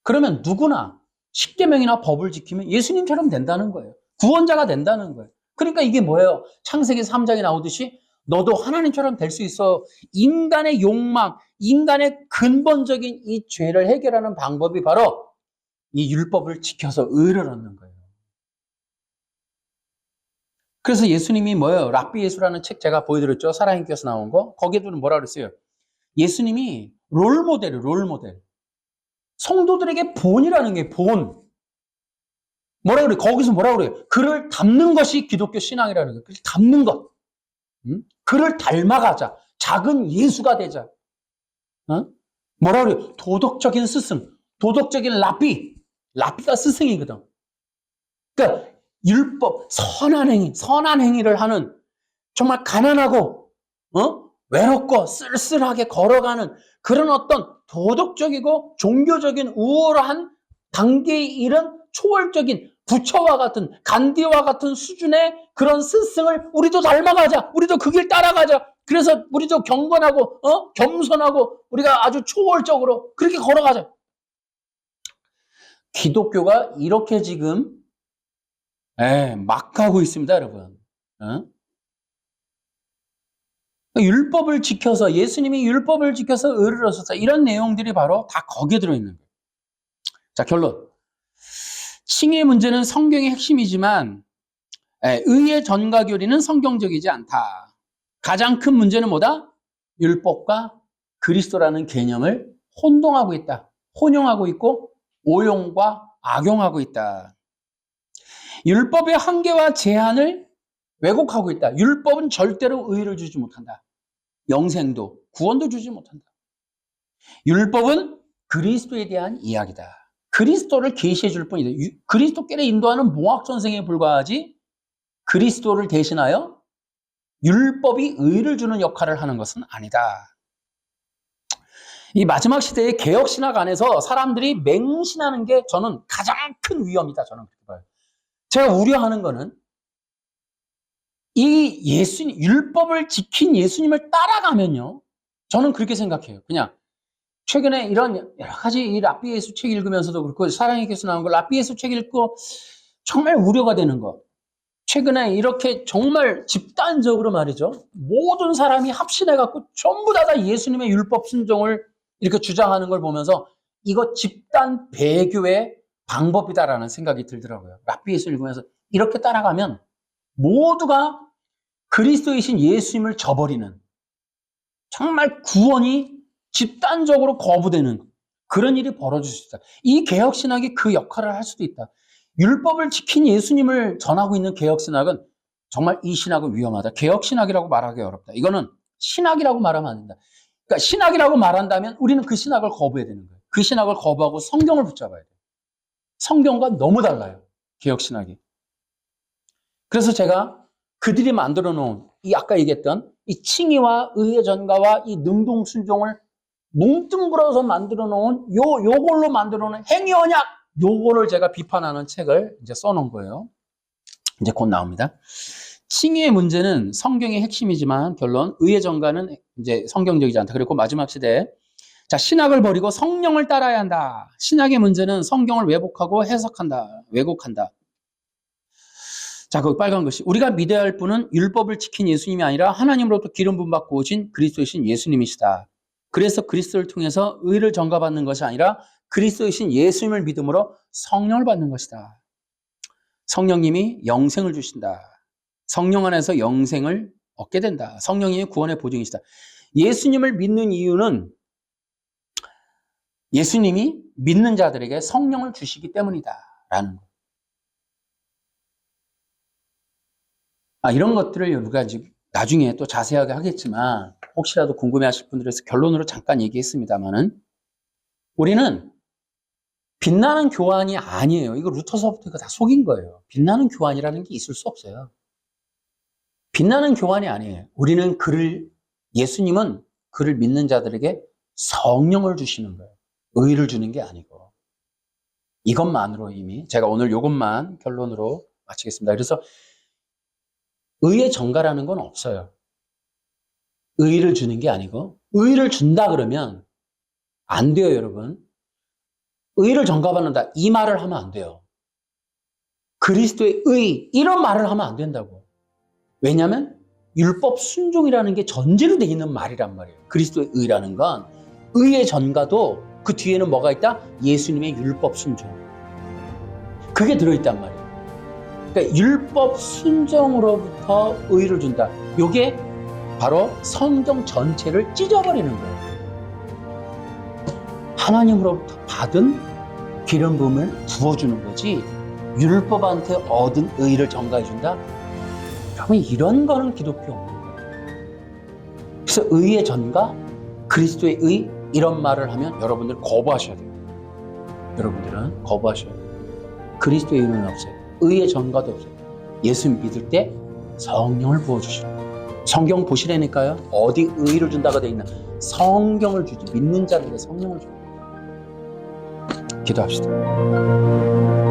그러면 누구나 십계명이나 법을 지키면 예수님처럼 된다는 거예요. 구원자가 된다는 거예요. 그러니까 이게 뭐예요? 창세기 3장에 나오듯이 너도 하나님처럼 될 수 있어. 인간의 욕망, 인간의 근본적인 이 죄를 해결하는 방법이 바로 이 율법을 지켜서 의를 얻는 거예요. 그래서 예수님이 뭐예요? 랍비 예수라는 책 제가 보여드렸죠? 사랑님께서 나온 거. 거기에도는 뭐라 그랬어요? 예수님이 롤모델이에요, 롤모델. 성도들에게 본이라는 게 본. 뭐라 그래? 거기서 뭐라 그래요? 그를 담는 것이 기독교 신앙이라는 거예요. 그를 담는 것. 그를 닮아가자. 작은 예수가 되자. 뭐라 그래요? 도덕적인 스승, 도덕적인 라삐가 스승이거든. 그러니까 율법, 선한 행위를 하는 정말 가난하고 외롭고 쓸쓸하게 걸어가는 그런 어떤 도덕적이고 종교적인 우월한 단계에 이른 초월적인 부처와 같은 간디와 같은 수준의 그런 스승을 우리도 닮아가자. 우리도 그 길 따라가자. 그래서 우리도 경건하고 겸손하고 우리가 아주 초월적으로 그렇게 걸어가자. 기독교가 이렇게 지금 막 가고 있습니다, 여러분. 율법을 지켜서 예수님이 율법을 지켜서 의를 얻었다. 이런 내용들이 바로 다 거기에 들어있는 거예요. 자, 결론. 칭의의 문제는 성경의 핵심이지만 의의 전가 교리는 성경적이지 않다. 가장 큰 문제는 뭐다? 율법과 그리스도라는 개념을 혼동하고 있다. 혼용하고 있고 오용과 악용하고 있다. 율법의 한계와 제한을 왜곡하고 있다. 율법은 절대로 의를 주지 못한다. 영생도 구원도 주지 못한다. 율법은 그리스도에 대한 이야기다. 그리스도를 계시해 줄 뿐이다. 그리스도께로 인도하는 몽학 선생에 불과하지 그리스도를 대신하여 율법이 의를 주는 역할을 하는 것은 아니다. 이 마지막 시대의 개혁신학 안에서 사람들이 맹신하는 게 저는 가장 큰 위험이다. 저는 그렇게 봐요. 제가 우려하는 거는 이 율법을 지킨 예수님을 따라가면요. 저는 그렇게 생각해요. 그냥 최근에 이런 여러 가지 이 랍비 예수 책 읽으면서도 그렇고 사랑의 교수 나온 거 랍비 예수 책 읽고 정말 우려가 되는 거. 최근에 이렇게 정말 집단적으로 말이죠. 모든 사람이 합신해갖고 전부 다 예수님의 율법 순종을 이렇게 주장하는 걸 보면서 이거 집단 배교의 방법이다라는 생각이 들더라고요. 랍비 예수 읽으면서 이렇게 따라가면 모두가 그리스도이신 예수님을 저버리는 정말 구원이 집단적으로 거부되는 그런 일이 벌어질 수 있다. 이 개혁신학이 그 역할을 할 수도 있다. 율법을 지킨 예수님을 전하고 있는 개혁신학은 정말 이 신학은 위험하다. 개혁신학이라고 말하기 어렵다. 이거는 신학이라고 말하면 안 된다. 그러니까 신학이라고 말한다면 우리는 그 신학을 거부해야 되는 거예요. 그 신학을 거부하고 성경을 붙잡아야 돼요. 성경과 너무 달라요. 개혁신학이. 그래서 제가 그들이 만들어 놓은 이 아까 얘기했던 이 칭의와 의의 전가와 이 능동 순종을 뭉뚱그려서 만들어 놓은 요걸로 만들어 놓은 행위 언약 요거를 제가 비판하는 책을 이제 써놓은 거예요. 이제 곧 나옵니다. 칭의의 문제는 성경의 핵심이지만 결론 의의 전가는 이제 성경적이지 않다. 그리고 마지막 시대에 자 신학을 버리고 성령을 따라야 한다. 신학의 문제는 성경을 왜곡한다. 자, 그 빨간 글씨. 우리가 믿어야 할 분은 율법을 지킨 예수님이 아니라 하나님으로부터 기름 부음 받고 오신 그리스도이신 예수님이시다. 그래서 그리스도를 통해서 의를 전가받는 것이 아니라 그리스도이신 예수님을 믿음으로 성령을 받는 것이다. 성령님이 영생을 주신다. 성령 안에서 영생을 얻게 된다. 성령님이 구원의 보증이시다. 예수님을 믿는 이유는 예수님이 믿는 자들에게 성령을 주시기 때문이다. 라는 거. 이런 것들을 우리가 나중에 또 자세하게 하겠지만 혹시라도 궁금해하실 분들에서 결론으로 잠깐 얘기했습니다만은 우리는 빛나는 교환이 아니에요. 이거 루터서부터 이거 다 속인 거예요. 빛나는 교환이라는 게 있을 수 없어요. 빛나는 교환이 아니에요. 우리는 예수님은 그를 믿는 자들에게 성령을 주시는 거예요. 의를 주는 게 아니고. 이것만으로 이미 제가 오늘 이것만 결론으로 마치겠습니다. 그래서 의의 전가라는 건 없어요. 의를 주는 게 아니고 의를 준다 그러면 안 돼요, 여러분. 의를 전가받는다 이 말을 하면 안 돼요. 그리스도의 의 이런 말을 하면 안 된다고. 왜냐하면 율법 순종이라는 게 전제로 돼 있는 말이란 말이에요. 그리스도의 의라는 건 의의 전가도 그 뒤에는 뭐가 있다? 예수님의 율법 순종. 그게 들어있단 말이에요. 그러니까 율법 순종으로부터 의를 준다. 이게 바로 성경 전체를 찢어버리는 거예요. 하나님으로부터 받은 기름 부음을 부어주는 거지 율법한테 얻은 의를 전가해준다? 그러면 이런 거는 기독교 없는 거예요. 그래서 의의 전가, 그리스도의 의 이런 말을 하면 여러분들 거부하셔야 돼요. 여러분들은 거부하셔야 돼요. 그리스도의 의는 없어요. 의의 전가도 없어요. 예수 믿을 때 성령을 부어주시는 거예요. 성경 보시라니까요. 어디 의를 준다고 되어 있나? 성경을 주지. 믿는 자들에게 성령을 주는 거예요. 기도합시다.